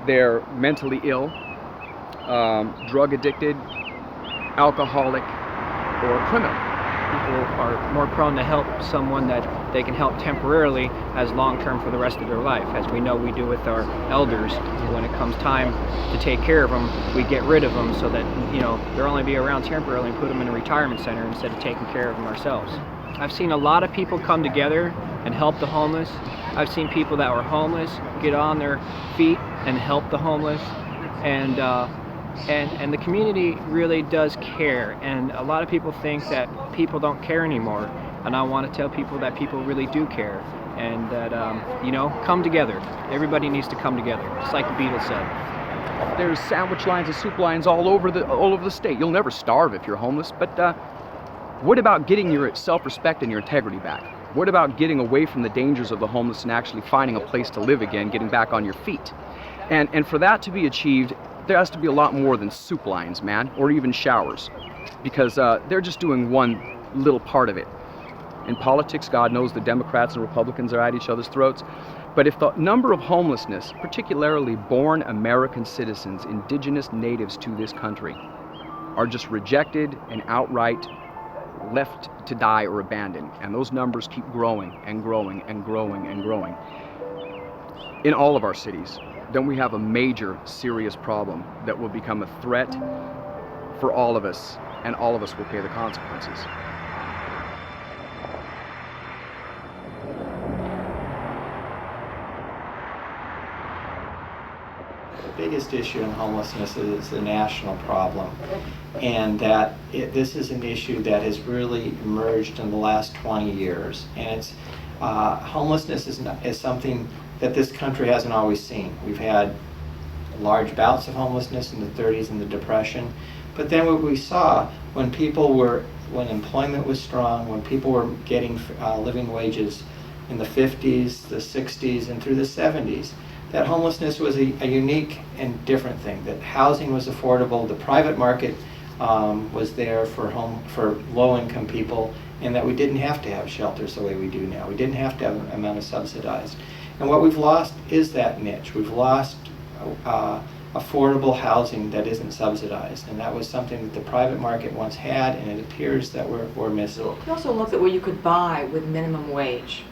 They're mentally ill, drug addicted, alcoholic, or a criminal. People are more prone to help someone that they can help temporarily as long-term for the rest of their life. As we know we do with our elders, when it comes time to take care of them, we get rid of them so that, you know, they'll only be around temporarily and put them in a retirement center instead of taking care of them ourselves. I've seen a lot of people come together and help the homeless. I've seen people that were homeless get on their feet and help the homeless, and the community really does care. And a lot of people think that people don't care anymore, and I want to tell people that people really do care, and that you know, come together. Everybody needs to come together, just like the Beatles said. There's sandwich lines and soup lines all over the state. You'll never starve if you're homeless, but what about getting your self-respect and your integrity back? What about getting away from the dangers of the homeless and actually finding a place to live again, getting back on your feet? And for that to be achieved, there has to be a lot more than soup lines, man, or even showers, because they're just doing one little part of it. In politics, God knows the Democrats and Republicans are at each other's throats, but if the number of homelessness, particularly born American citizens, indigenous natives to this country, are just rejected and outright left to die or abandoned, and those numbers keep growing and growing and growing and growing in all of our cities, then we have a major, serious problem that will become a threat for all of us, and all of us will pay the consequences. The biggest issue in homelessness is a national problem, and that this is an issue that has really emerged in the last 20 years. And it's homelessness is something that this country hasn't always seen. We've had large bouts of homelessness in the 30s and the Depression, but then what we saw when employment was strong, when people were getting living wages in the 50s, the 60s, and through the 70s, that homelessness was a unique and different thing, that housing was affordable, the private market was there for low-income people, and that we didn't have to have shelters the way we do now. We didn't have to have an amount of subsidized. And what we've lost is that niche. We've lost affordable housing that isn't subsidized. And that was something that the private market once had, and it appears that we're missing. You also looked at what you could buy with minimum wage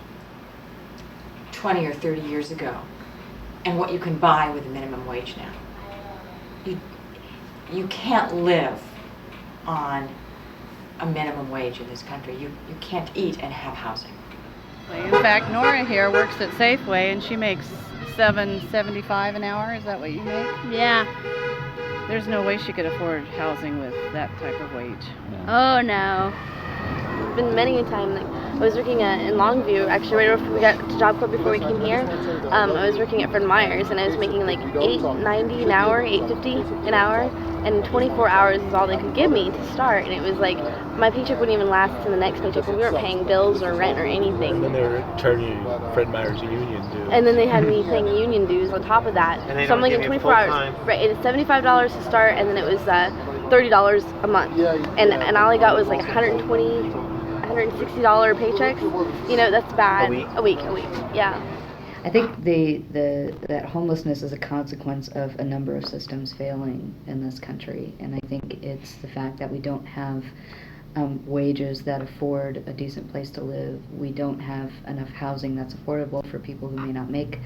20 or 30 years ago, and what you can buy with a minimum wage now. You can't live on a minimum wage in this country. You can't eat and have housing. In fact, Nora here works at Safeway, and she makes $7.75 an hour. Is that what you make? Yeah. There's no way she could afford housing with that type of wage. Oh no. It's been many a time. Like I was working in Longview, actually right after we got to Job Corps before we came here. I was working at Fred Meyer's, and I was making like $8.90 an hour, $8.50 an hour, and 24 hours is all they could give me to start. And it was like my paycheck wouldn't even last to the next paycheck. We weren't paying bills or rent or anything. And then they were charging Fred Meyer's union dues. And then they had me paying union dues on top of that. And they So I'm don't like give in you 24 hours. full-time? Right, it's $75 to start, and then it was $30 a month. And all I got was like $120, $160 paychecks. You know, that's bad. A week, yeah. I think that homelessness is a consequence of a number of systems failing in this country, and I think it's the fact that we don't have wages that afford a decent place to live. We don't have enough housing that's affordable for people who may not make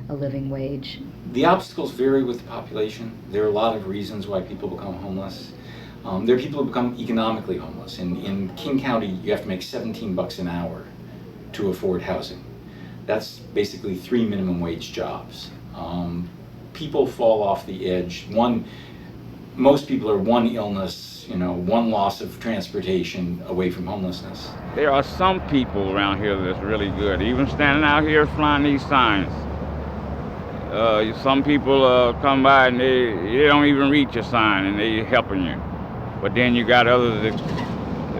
a living wage. The obstacles vary with the population. There are a lot of reasons why people become homeless. There are people who become economically homeless. In King County, you have to make $17 an hour to afford housing. That's basically 3 minimum wage jobs. People fall off the edge. Most people are one illness, one loss of transportation away from homelessness. There are some people around here that's really good. Even standing out here flying these signs. Some people come by and they don't even read your sign and they helping you. But then you got others that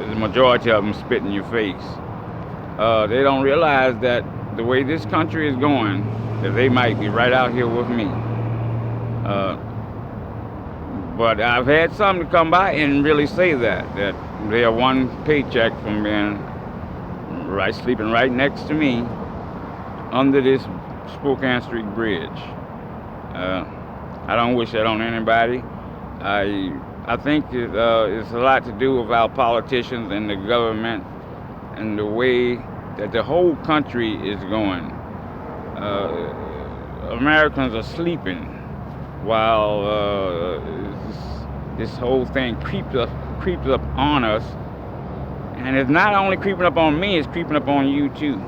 the majority of them spit in your face. They don't realize that the way this country is going, that they might be right out here with me. But I've had some to come by and really say that they are one paycheck from being sleeping right next to me under this Spokane Street Bridge. I don't wish that on anybody. I think it's a lot to do with our politicians and the government and the way that the whole country is going. Americans are sleeping while this whole thing creeps up on us. And it's not only creeping up on me, it's creeping up on you too.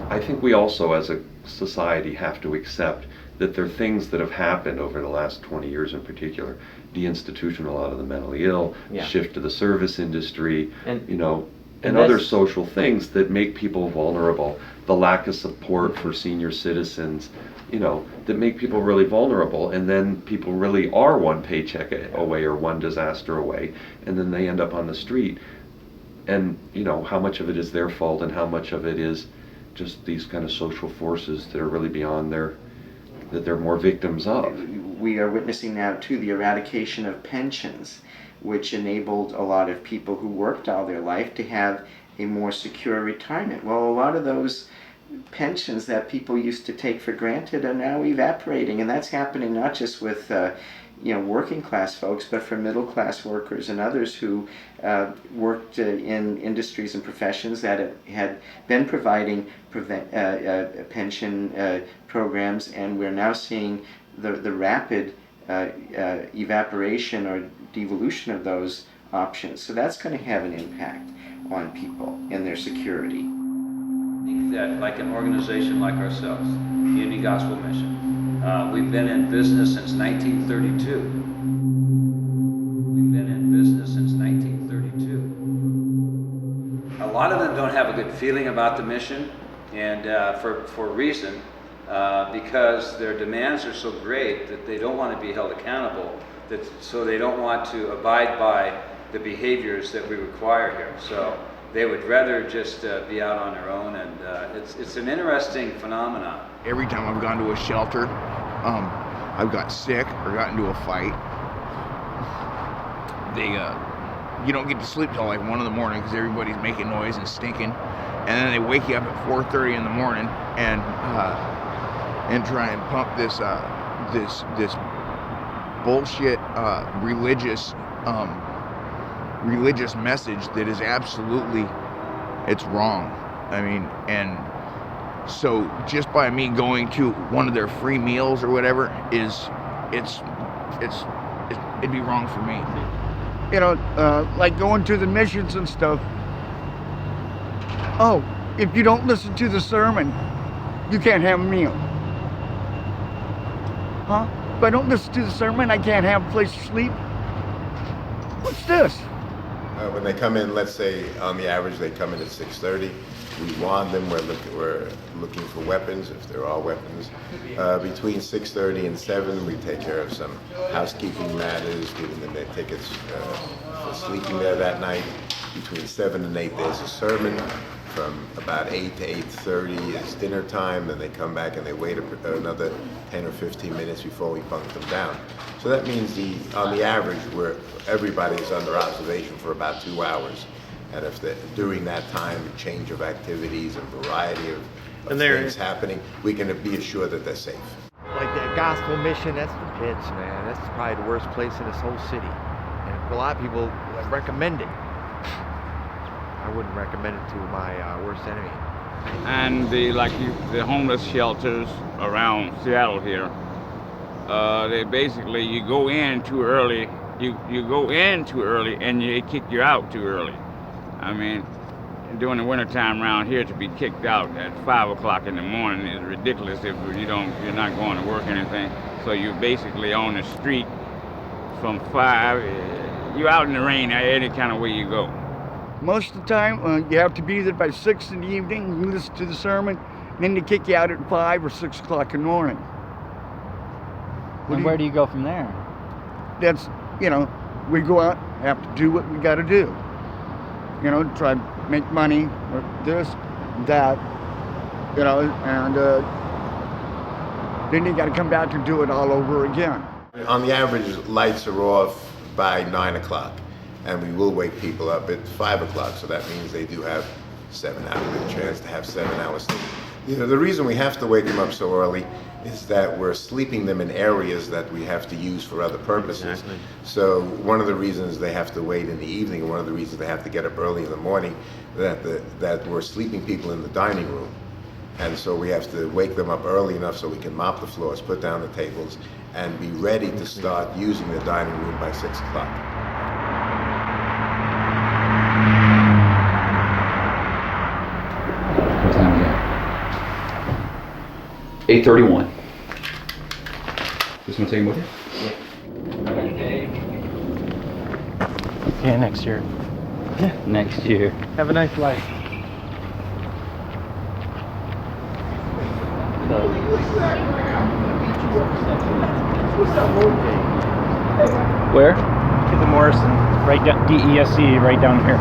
I think we also as a society have to accept that there are things that have happened over the last 20 years in particular. Deinstitution a lot of the mentally ill, shift to the service industry, and other social things that make people vulnerable. The lack of support for senior citizens, that make people really vulnerable, and then people really are one paycheck away or one disaster away, and then they end up on the street. And how much of it is their fault and how much of it is just these kind of social forces that are really beyond that they're more victims of. We are witnessing now too the eradication of pensions, which enabled a lot of people who worked all their life to have a more secure retirement. Well, a lot of those pensions that people used to take for granted are now evaporating, and that's happening not just with working class folks, but for middle class workers and others who worked in industries and professions that had been providing pension programs, and we're now seeing the rapid evaporation or devolution of those options. So that's going to have an impact on people and their security. I think that like an organization like ourselves, Community Gospel Mission, we've been in business since 1932. We've been in business since 1932. A lot of them don't have a good feeling about the mission, and for a reason, because their demands are so great that they don't want to be held accountable, so they don't want to abide by the behaviors that we require here. So they would rather just be out on their own, and it's an interesting phenomenon. Every time I've gone to a shelter, I've got sick or got into a fight. You don't get to sleep till like 1 in the morning because everybody's making noise and stinking, and then they wake you up at 4:30 in the morning and try and pump this bullshit religious message that is absolutely, it's wrong. I mean, and so just by me going to one of their free meals or whatever it'd be wrong for me. You know, like going to the missions and stuff. Oh, if you don't listen to the sermon, you can't have a meal. Huh? If I don't listen to the sermon, I can't have a place to sleep? What's this? When they come in, let's say on the average they come in at 6:30. We wand them. We're looking for weapons, if there are weapons. Between 6:30 and 7, we take care of some housekeeping matters, giving them their tickets for sleeping there that night. Between 7 and 8, there's a sermon. From about 8 to 8:30 is dinner time. Then they come back and they wait another 10 or 15 minutes before we bunk them down. So that means on the average, everybody is under observation for about 2 hours. And if during that time, a change of activities and variety of things happening, we can be assured that they're safe. Like the gospel mission, that's the pits, man. That's probably the worst place in this whole city. And a lot of people recommend it. I wouldn't recommend it to my worst enemy. And the homeless shelters around Seattle here, they basically, you go in too early, you go in too early and they kick you out too early. I mean, during the wintertime around here, to be kicked out at 5 o'clock in the morning is ridiculous if you're not going to work or anything. So you're basically on the street from 5, you're out in the rain any kind of way you go. Most of the time, you have to be there by 6 in the evening, you listen to the sermon, and then they kick you out at 5 or 6 o'clock in the morning. And where do you go from there? That's, we go out, have to do what we got to do. Try to make money, or this, that, and then you got to come back and do it all over again. On the average, lights are off by 9 o'clock. And we will wake people up at 5 o'clock, so that means they do have 7 hours, a chance to have 7 hours sleep. The reason we have to wake them up so early is that we're sleeping them in areas that we have to use for other purposes. Exactly. So one of the reasons they have to wait in the evening, and one of the reasons they have to get up early in the morning, that we're sleeping people in the dining room. And so we have to wake them up early enough so we can mop the floors, put down the tables, and be ready to start using the dining room by 6 o'clock. What time is it? 8:31. Just want to take him with you? Yeah, next year. Yeah. Next year. Have a nice life. Where? To the Morrison, right down, DESE, right down here.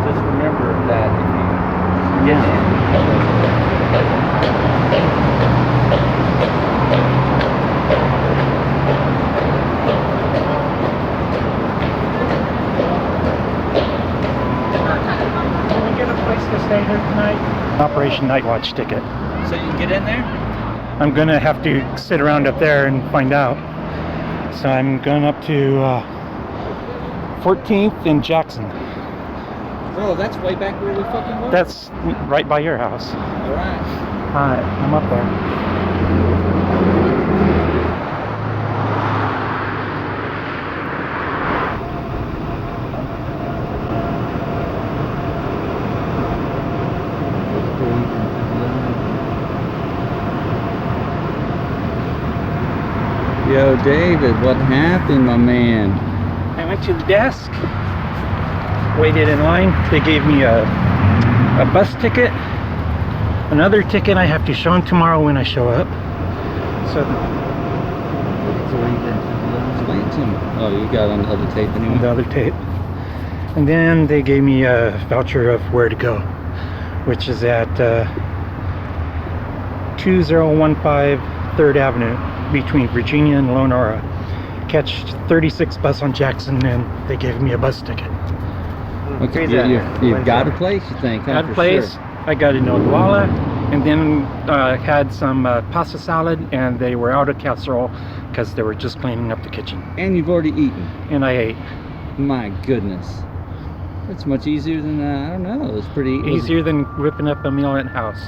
Just remember that if you get in. Can we get a place to stay here tonight? Operation Night Watch ticket. So you can get in there? I'm gonna have to sit around up there and find out. So I'm going up to 14th and Jackson. Bro, that's way back where we fucking were? That's right by your house. Alright. Alright, I'm up there. Yo, David, what happened, my man? I went to the desk, waited in line. They gave me a bus ticket, another ticket I have to show them tomorrow when I show up. So oh, you got on the other tape anyway? The other tape. And then they gave me a voucher of where to go, which is at 2015 3rd Avenue between Virginia and Lenora. Catch 36 bus on Jackson, and they gave me a bus ticket. Okay, you've got a place, you think? Huh? Got a place. Sure. I got in Odwalla, and then had some pasta salad, and they were out of casserole because they were just cleaning up the kitchen. And you've already eaten. And I ate. My goodness. That's much easier than, I don't know, it's pretty... Easier than whipping up a meal at the house.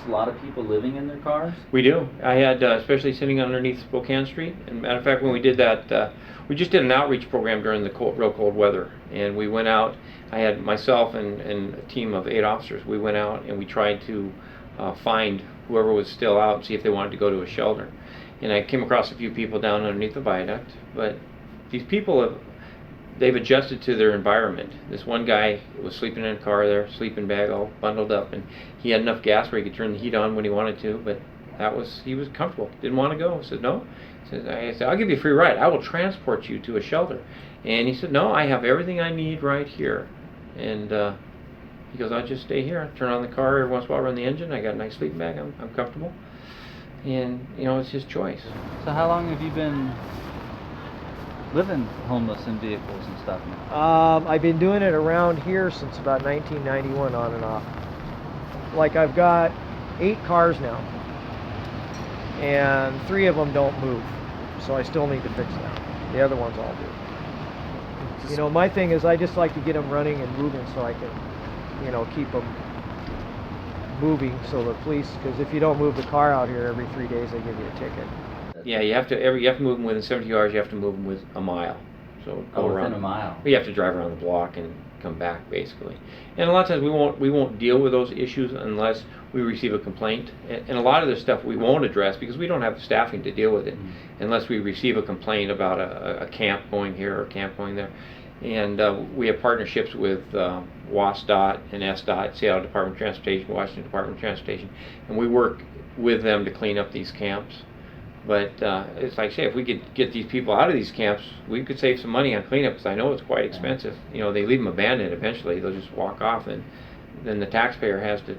A lot of people living in their cars? We do. I had, especially sitting underneath Spokane Street. And matter of fact, when we did that, we just did an outreach program during the real cold weather. And we went out, I had myself and a team of 8 officers. We went out and we tried to find whoever was still out and see if they wanted to go to a shelter. And I came across a few people down underneath the viaduct. But these people they've adjusted to their environment. This one guy was sleeping in a car there, sleeping bag all bundled up, and he had enough gas where he could turn the heat on when he wanted to, but he was comfortable, didn't want to go. I said, no. I said, I'll give you a free ride. I will transport you to a shelter. And he said, no, I have everything I need right here. And he goes, I'll just stay here. I turn on the car every once in a while, run the engine. I got a nice sleeping bag. I'm comfortable. And, it's his choice. So how long have you been living homeless in vehicles and stuff now? I've been doing it around here since about 1991, on and off. Like, I've got 8 cars now, and 3 of them don't move, so I still need to fix that. The other ones all do. My thing is I just like to get them running and moving so I can, keep them moving, so the police, because if you don't move the car out here every 3 days, they give you a ticket. Yeah, you have to move them within 70 yards. You have to move them with a mile. So go around within a mile. You have to drive around the block and come back, basically. And a lot of times we won't deal with those issues unless we receive a complaint. And a lot of this stuff we won't address because we don't have the staffing to deal with it unless we receive a complaint about a camp going here or a camp going there. And we have partnerships with WASDOT and SDOT, Seattle Department of Transportation, Washington Department of Transportation, and we work with them to clean up these camps. But it's like, say, if we could get these people out of these camps, we could save some money on cleanup, because I know it's quite expensive. They leave them abandoned eventually. They'll just walk off, and then the taxpayer has to,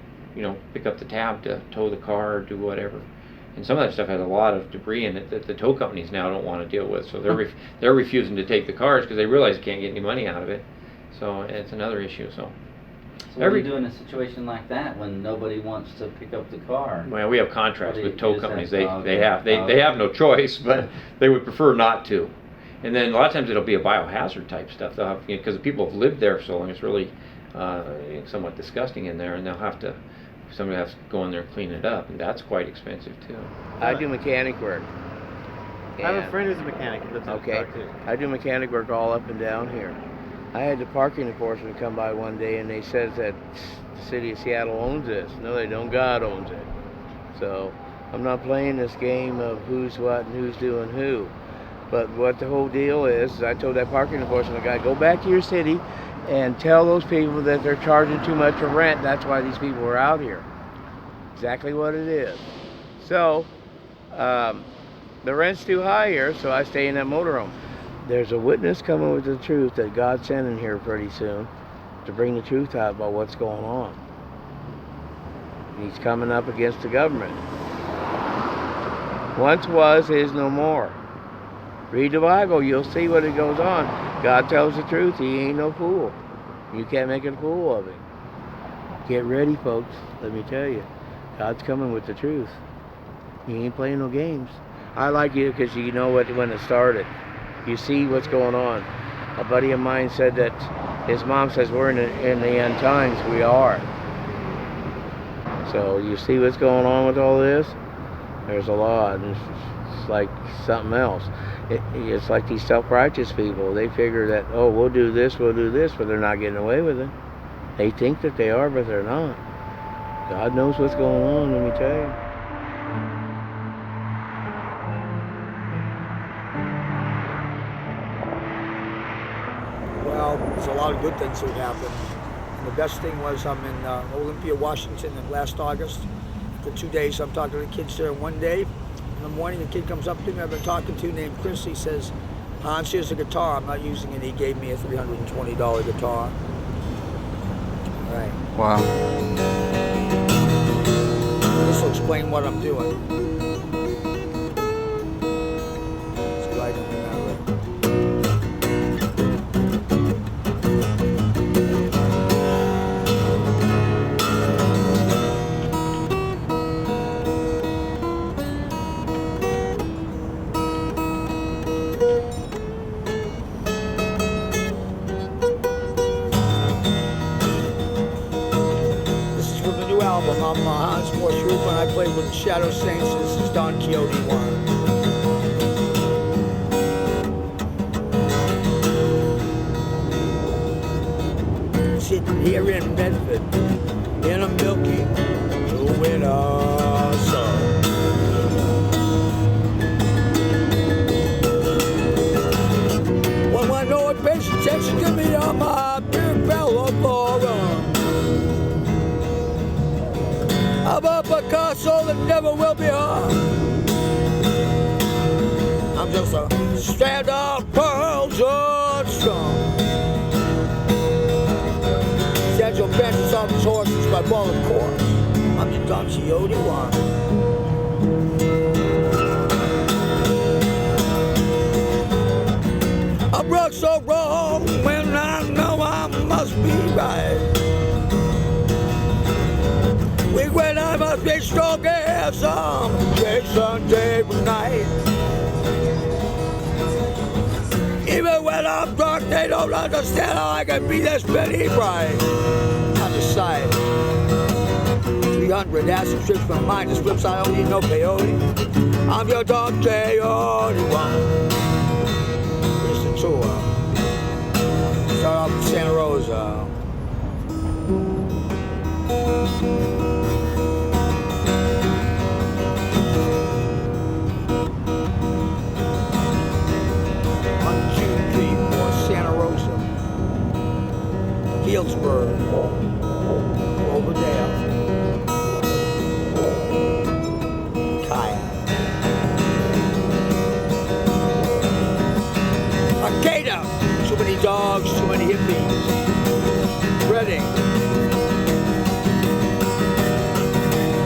pick up the tab to tow the car or do whatever. And some of that stuff has a lot of debris in it that the tow companies now don't want to deal with. So they're refusing to take the cars because they realize they can't get any money out of it. So it's another issue. So what do you do in a situation like that when nobody wants to pick up the car? Well, we have contracts with tow companies. They have no choice, but they would prefer not to. And then a lot of times it'll be a biohazard type stuff. They'll have, because the people have lived there so long, it's really somewhat disgusting in there, and somebody has to go in there and clean it up, and that's quite expensive too. I do mechanic work. I have a friend who's a mechanic who lives in the car too. I do mechanic work all up and down here. I had the parking enforcement come by one day, and they said that the city of Seattle owns this. No, they don't. God owns it. So I'm not playing this game of who's what and who's doing who. But what the whole deal is I told that parking enforcement guy, go back to your city and tell those people that they're charging too much for rent. That's why these people are out here. Exactly what it is. So the rent's too high here, so I stay in that motorhome. There's a witness coming with the truth that God's sending here pretty soon to bring the truth out about what's going on. He's coming up against the government. Once was, is no more. Read the Bible, you'll see what it goes on. God tells the truth, he ain't no fool. You can't make a fool of him. Get ready, folks, let me tell you. God's coming with the truth. He ain't playing no games. I like you because you know when it started. You see what's going on. A buddy of mine said that his mom says we're in the end times. We are. So you see what's going on with all this? There's a lot. It's like something else. It's like these self-righteous people. They figure that, oh, we'll do this, but they're not getting away with it. They think that they are, but they're not. God knows what's going on, let me tell you. Well, there's a lot of good things that happened. And the best thing was I'm in Olympia, Washington in last August. For 2 days, I'm talking to the kids there. One day, in the morning, a kid comes up to me I've been talking to named Chris. He says, Hans, here's a guitar. I'm not using it. He gave me a $320 guitar. Right. Wow. This will explain what I'm doing. It's right on that road. This is from the new album. I'm Hans Morse Roof, and I played with the Shadow Saints. This is Don Quixote 1. Sitting here in Bedford, in a milky winter sun. When I know it pays attention to me, I'm a big fellow for a run. I'm a Picasso that never will be hung. I'm just a stand of pearls unstrung. Sancho Panza's off his horses by ball of course. I'm your Don Quixote 1. I'm wrong so wrong when I know I must be right. Weak when I must be strong as some Jason day and night. Even when I'm drunk, they don't understand how I can be this many bright. On the side, 300 acid trips from mine. This flips, I don't need no peyote. I'm your Don Quixote 1. Listen to her. Start off with Santa Rosa. Santa Rosa, Healdsburg, Overdale, Kaya, Arcata, too many dogs, too many hippies, Reading,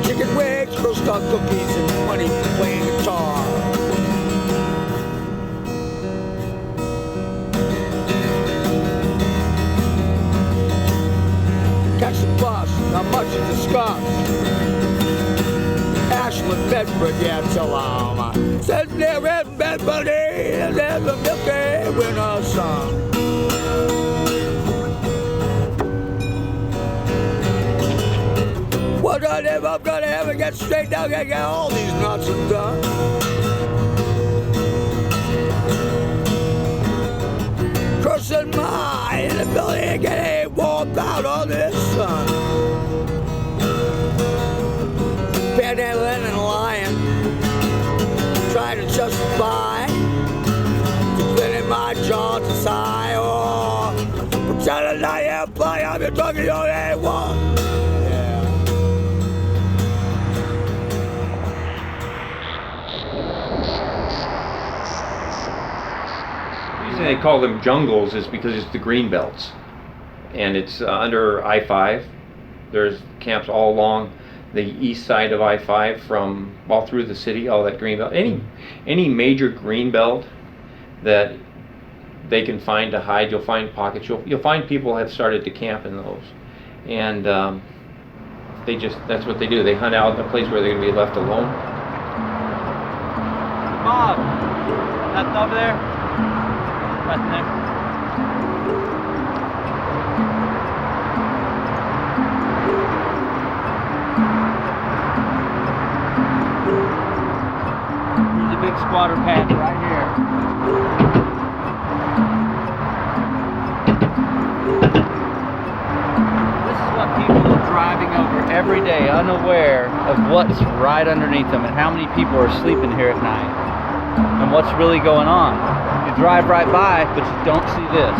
chicken wings, girl stuck cookies, and money for playing guitar. Catch the bus, not much to discuss. Ashland, Bedford, yeah, till I'm sitting there in Bedford, and there's a milky winter sun. Wonder if I'm gonna ever get straight down and get all these nuts undone. Cursing my inability to get any warmth out on this sun. Panhandling and lying, trying to justify spinning my jaws aside, or pretending I am playing. I'm your Don Quixote 1. The reason they call them jungles is because it's the green belts, and it's under I-5. There's camps all along the east side of I-5 from all through the city, all that green belt. Any major green belt that they can find to hide, you'll find pockets. You'll find people have started to camp in those, and that's what they do. They hunt out a place where they're going to be left alone. Bob, nothing over there? Nothing there. There's a big squatter pad right here. This is what people are driving over every day, unaware of what's right underneath them and how many people are sleeping here at night and what's really going on. You drive right by, but you don't see this.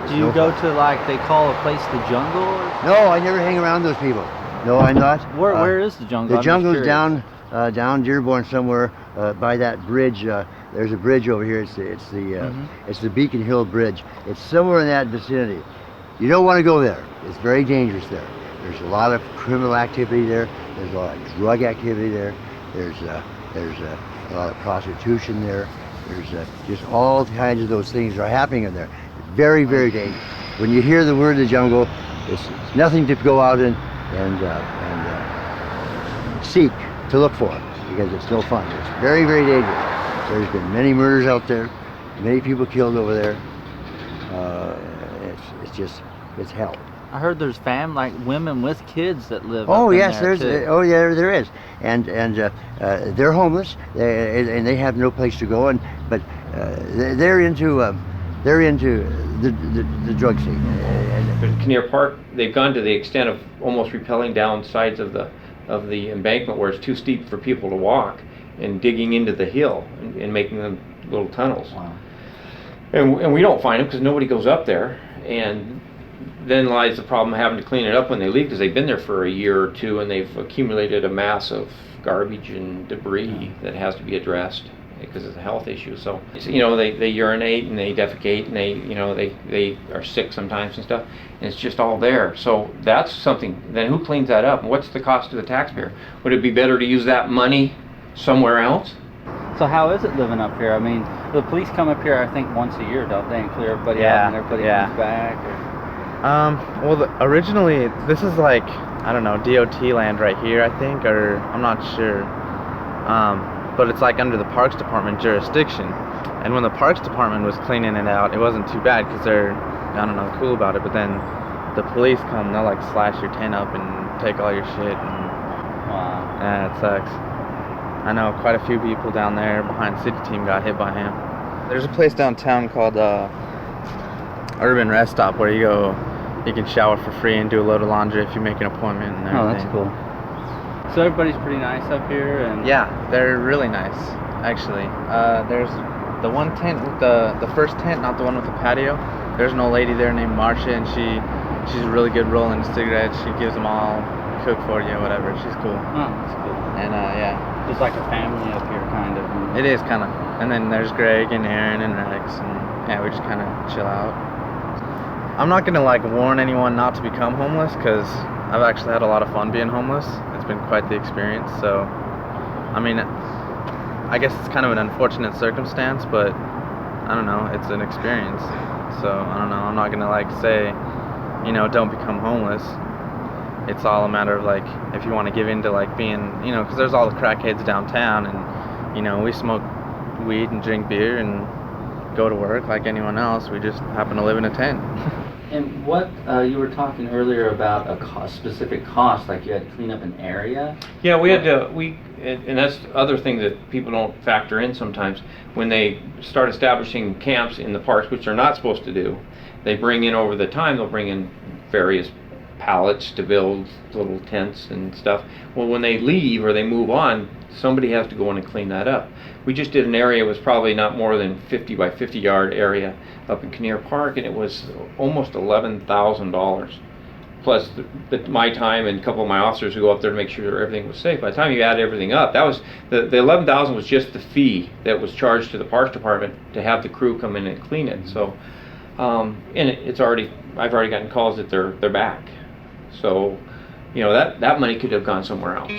Do you go to, like, they call a place the jungle? Or? No, I never hang around those people. No, I'm not. Where is the jungle? The jungle's down down Dearborn somewhere by that bridge. There's a bridge over here. It's the Beacon Hill Bridge. It's somewhere in that vicinity. You don't want to go there. It's very dangerous there. There's a lot of criminal activity there. There's a lot of drug activity there. There's a lot of prostitution there. There's just all kinds of those things are happening in there. It's very, very dangerous. When you hear the word of the jungle, it's nothing to go out and seek to look for, because it's no fun. It's very, very dangerous. There's been many murders out there, many people killed over there. It's hell. I heard there's women with kids that live. Oh up in yes, there there's. too. Oh yeah, there is, and they're homeless, and they have no place to go, but they're into the drug scene. In Kinnear Park, they've gone to the extent of almost rappelling down sides of the embankment where it's too steep for people to walk, and digging into the hill and making them little tunnels. Wow. And we don't find them because nobody goes up there, and then lies the problem of having to clean it up when they leave, because they've been there for a year or two and they've accumulated a mass of garbage and debris that has to be addressed because it's a health issue. So they urinate and they defecate and they are sick sometimes and stuff, and it's just all there. So that's something. Then who cleans that up, and what's the cost to the taxpayer? Would it be better to use that money somewhere else? So how is it living up here? I mean, the police come up here, I think, once a year, don't they, and clear everybody out, and everybody comes back? Well, originally, this is like, I don't know, DOT land right here, I think, or I'm not sure. But it's like under the Parks Department jurisdiction. And when the Parks Department was cleaning it out, it wasn't too bad because they're, I don't know, cool about it. But then the police come, they'll like slash your tent up and take all your shit. And, wow. Yeah, it sucks. I know quite a few people down there behind City Team got hit by him. There's a place downtown called Urban Rest Stop where you can shower for free and do a load of laundry if you make an appointment and everything. Oh, that's cool. So everybody's pretty nice up here, and yeah, they're really nice, actually. There's the one tent with the first tent, not the one with the patio. There's an old lady there named Marcia, and she's really good rolling cigarettes. She gives them all, cook for you, whatever. She's cool. Oh, that's cool. And yeah, it's like a family up here, kind of. It is kind of. And then there's Greg and Aaron and Rex, and yeah, we just kind of chill out. I'm not gonna like warn anyone not to become homeless, because I've actually had a lot of fun being homeless. It's been quite the experience. So, I mean, I guess it's kind of an unfortunate circumstance, but I don't know, it's an experience. So I don't know, I'm not gonna like say, don't become homeless. It's all a matter of like, if you want to give in to like being, because there's all the crackheads downtown, and we smoke weed and drink beer and go to work like anyone else. We just happen to live in a tent. And what you were talking earlier about a specific cost, like you had to clean up an area? Yeah, we had to, and that's the other thing that people don't factor in sometimes. When they start establishing camps in the parks, which they're not supposed to do, they bring in over the time, they'll bring in various pallets to build little tents and stuff. Well, when they leave or they move on, somebody has to go in and clean that up. We just did an area, it was probably not more than 50 by 50 yard area up in Kinnear Park, and it was almost $11,000 plus my time and a couple of my officers who go up there to make sure everything was safe. By the time you add everything up, that was the $11,000 was just the fee that was charged to the Parks Department to have the crew come in and clean it. So and I've already gotten calls that they're back. So that money could have gone somewhere else.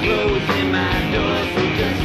Closing my door, so just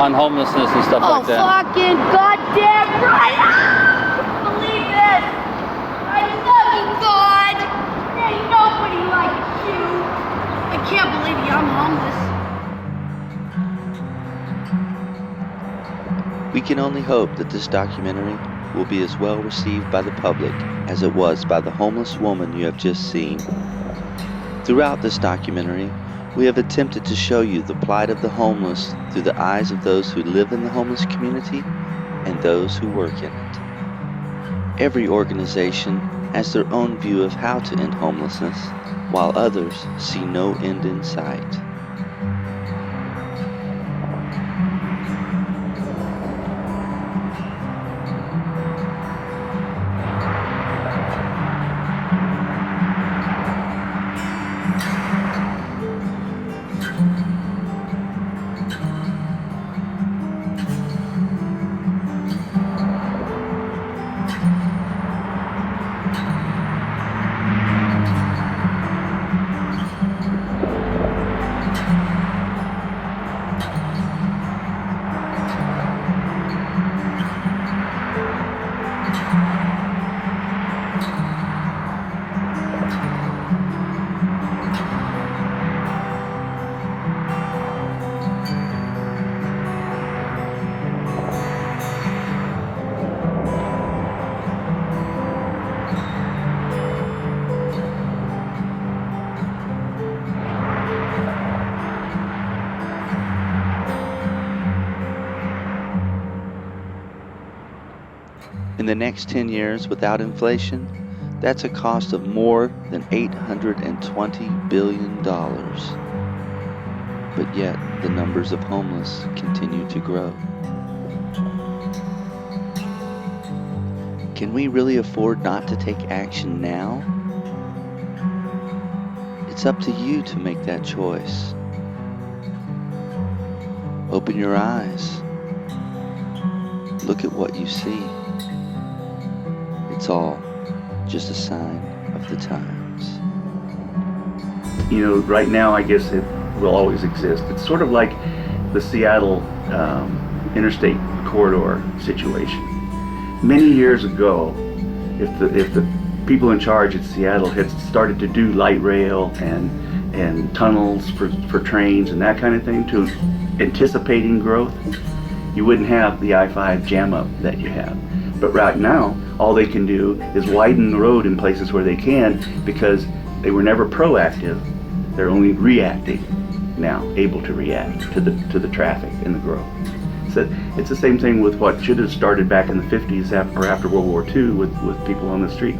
on homelessness and stuff like that. Oh, fucking goddamn right! I can't believe this! I love you, God! There ain't nobody like you! I can't believe I'm homeless. We can only hope that this documentary will be as well received by the public as it was by the homeless woman you have just seen. Throughout this documentary, we have attempted to show you the plight of the homeless through the eyes of those who live in the homeless community and those who work in it. Every organization has their own view of how to end homelessness, while others see no end in sight. In the next 10 years, without inflation, that's a cost of more than $820 billion. But yet, the numbers of homeless continue to grow. Can we really afford not to take action now? It's up to you to make that choice. Open your eyes. Look at what you see. It's all just a sign of the times. You know, right now I guess it will always exist. It's sort of like the Seattle interstate corridor situation. Many years ago, if the people in charge at Seattle had started to do light rail and tunnels for trains and that kind of thing, to anticipating growth, you wouldn't have the I-5 jam up that you have. But right now, all they can do is widen the road in places where they can, because they were never proactive. They're only reacting now, able to react to the traffic and the growth. So it's the same thing with what should have started back in the 50s or after World War II with people on the street.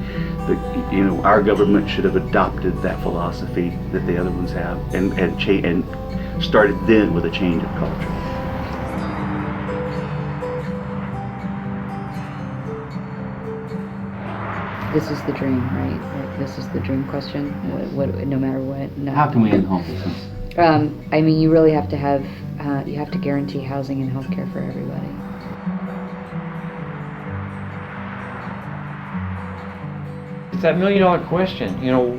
You know, our government should have adopted that philosophy that the other ones have, and started then with a change of culture. This is the dream, right? This is the dream question. What no matter what. No. How can we end homelessness? I mean, you really have to have, you have to guarantee housing and health care for everybody. It's that $1 million question. You know,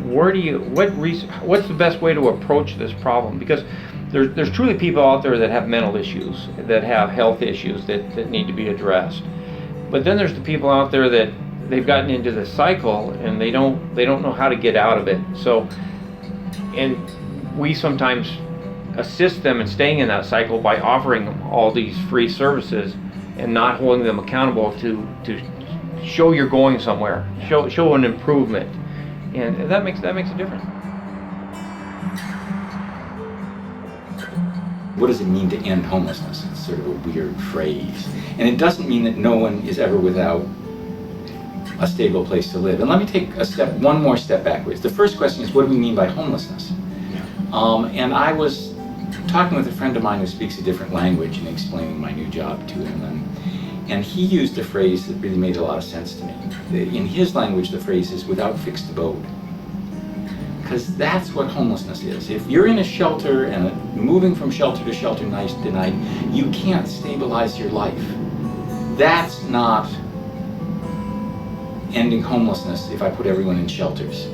what's the best way to approach this problem? Because there's truly people out there that have mental issues, that have health issues that need to be addressed. But then there's the people out there that they've gotten into the cycle and they don't know how to get out of it. So, and we sometimes assist them in staying in that cycle by offering them all these free services and not holding them accountable to show you're going somewhere, show an improvement, and that makes a difference. What does it mean to end homelessness? It's sort of a weird phrase, and it doesn't mean that no one is ever without a stable place to live. And let me take one more step backwards. The first question is, what do we mean by homelessness? And I was talking with a friend of mine who speaks a different language and explaining my new job to him, and he used a phrase that really made a lot of sense to me. In his language, the phrase is without fixed abode. Because that's what homelessness is. If you're in a shelter and moving from shelter to shelter night to night, you can't stabilize your life. That's not ending homelessness if I put everyone in shelters.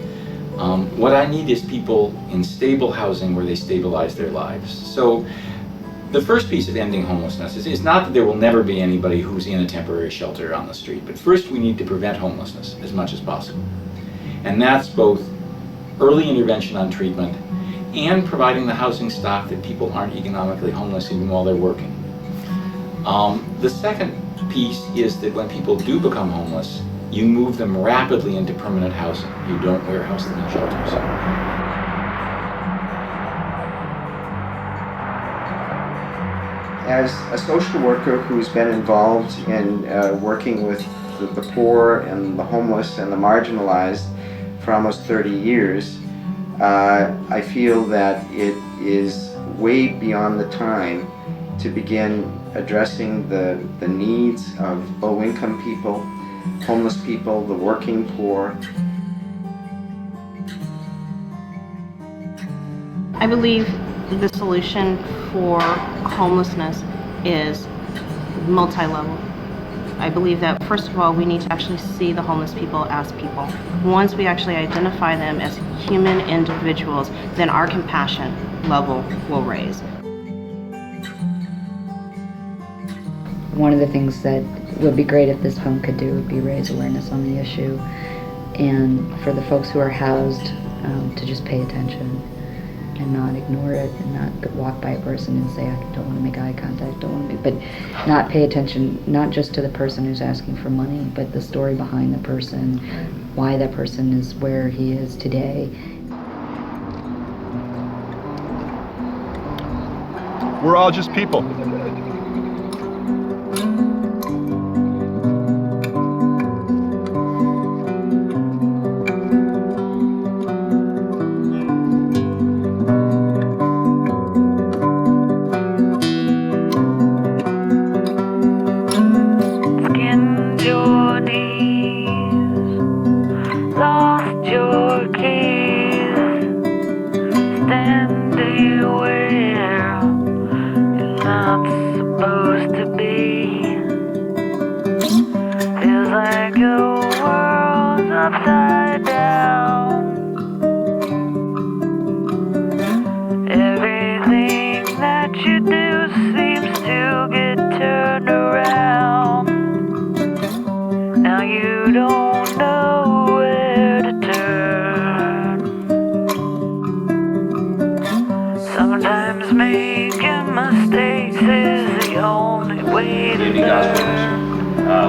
What I need is people in stable housing where they stabilize their lives. So the first piece of ending homelessness is not that there will never be anybody who's in a temporary shelter on the street, but first we need to prevent homelessness as much as possible. And that's both early intervention on treatment and providing the housing stock that people aren't economically homeless even while they're working. The second piece is that when people do become homeless, you move them rapidly into permanent housing. You don't warehouse them in shelters. As a social worker who's been involved in working with the poor and the homeless and the marginalized for almost 30 years, I feel that it is way beyond the time to begin addressing the needs of low-income people, homeless people, the working poor. I believe the solution for homelessness is multi-level. I believe that first of all, we need to actually see the homeless people as people. Once we actually identify them as human individuals, then our compassion level will raise. One of the things that would be great if this home could do would be raise awareness on the issue, and for the folks who are housed to just pay attention and not ignore it, and not walk by a person and say, I don't want to make eye contact, don't want to but not pay attention, not just to the person who's asking for money, but the story behind the person, why that person is where he is today. We're all just people.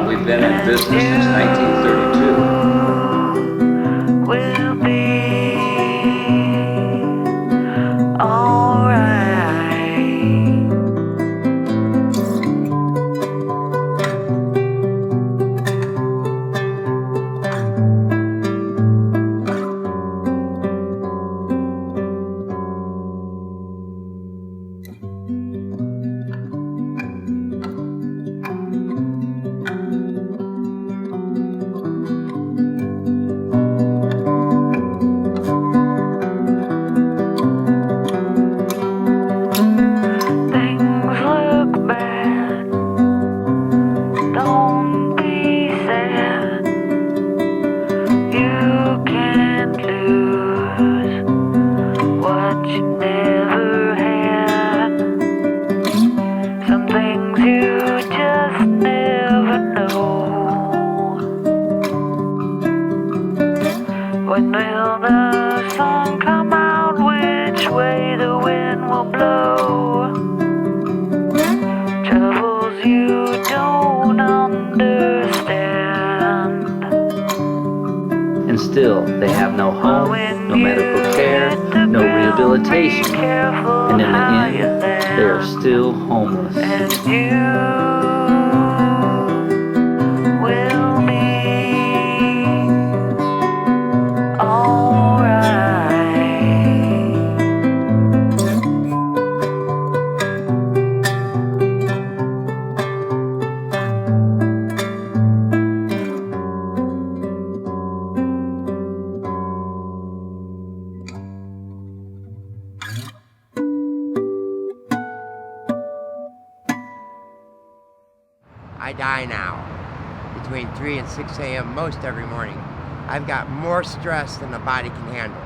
We've been in business since 1932. We'll be alright. When will the sun come out? Which way the wind will blow? Troubles you don't understand. And still, they have no home, no medical care, no rehabilitation. And in the end, they are still homeless. And you will be I die now between 3 and 6 a.m. most every morning. I've got more stress than the body can handle.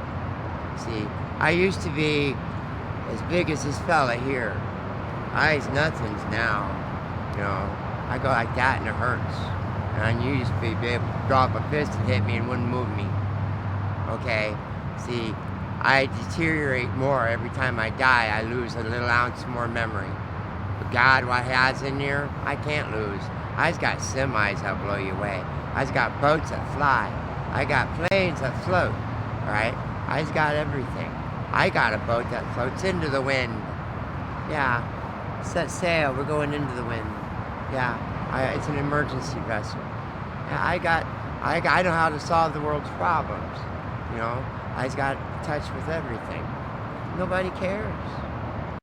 See, I used to be as big as this fella here, I's nothings now. You know, I go like that and it hurts. And you used to be able to drop a fist and hit me and wouldn't move me. Okay? See, I deteriorate more every time I die. I lose a little ounce more memory. But God, what He has in here, I can't lose. I's got semis that'll blow you away. I's got boats that fly. I got planes that float. Right? I's got everything. I got a boat that floats into the wind. Yeah. Set sail, we're going into the wind. Yeah. It's an emergency vessel. Yeah, I know how to solve the world's problems. You know, I's got touch with everything. Nobody cares.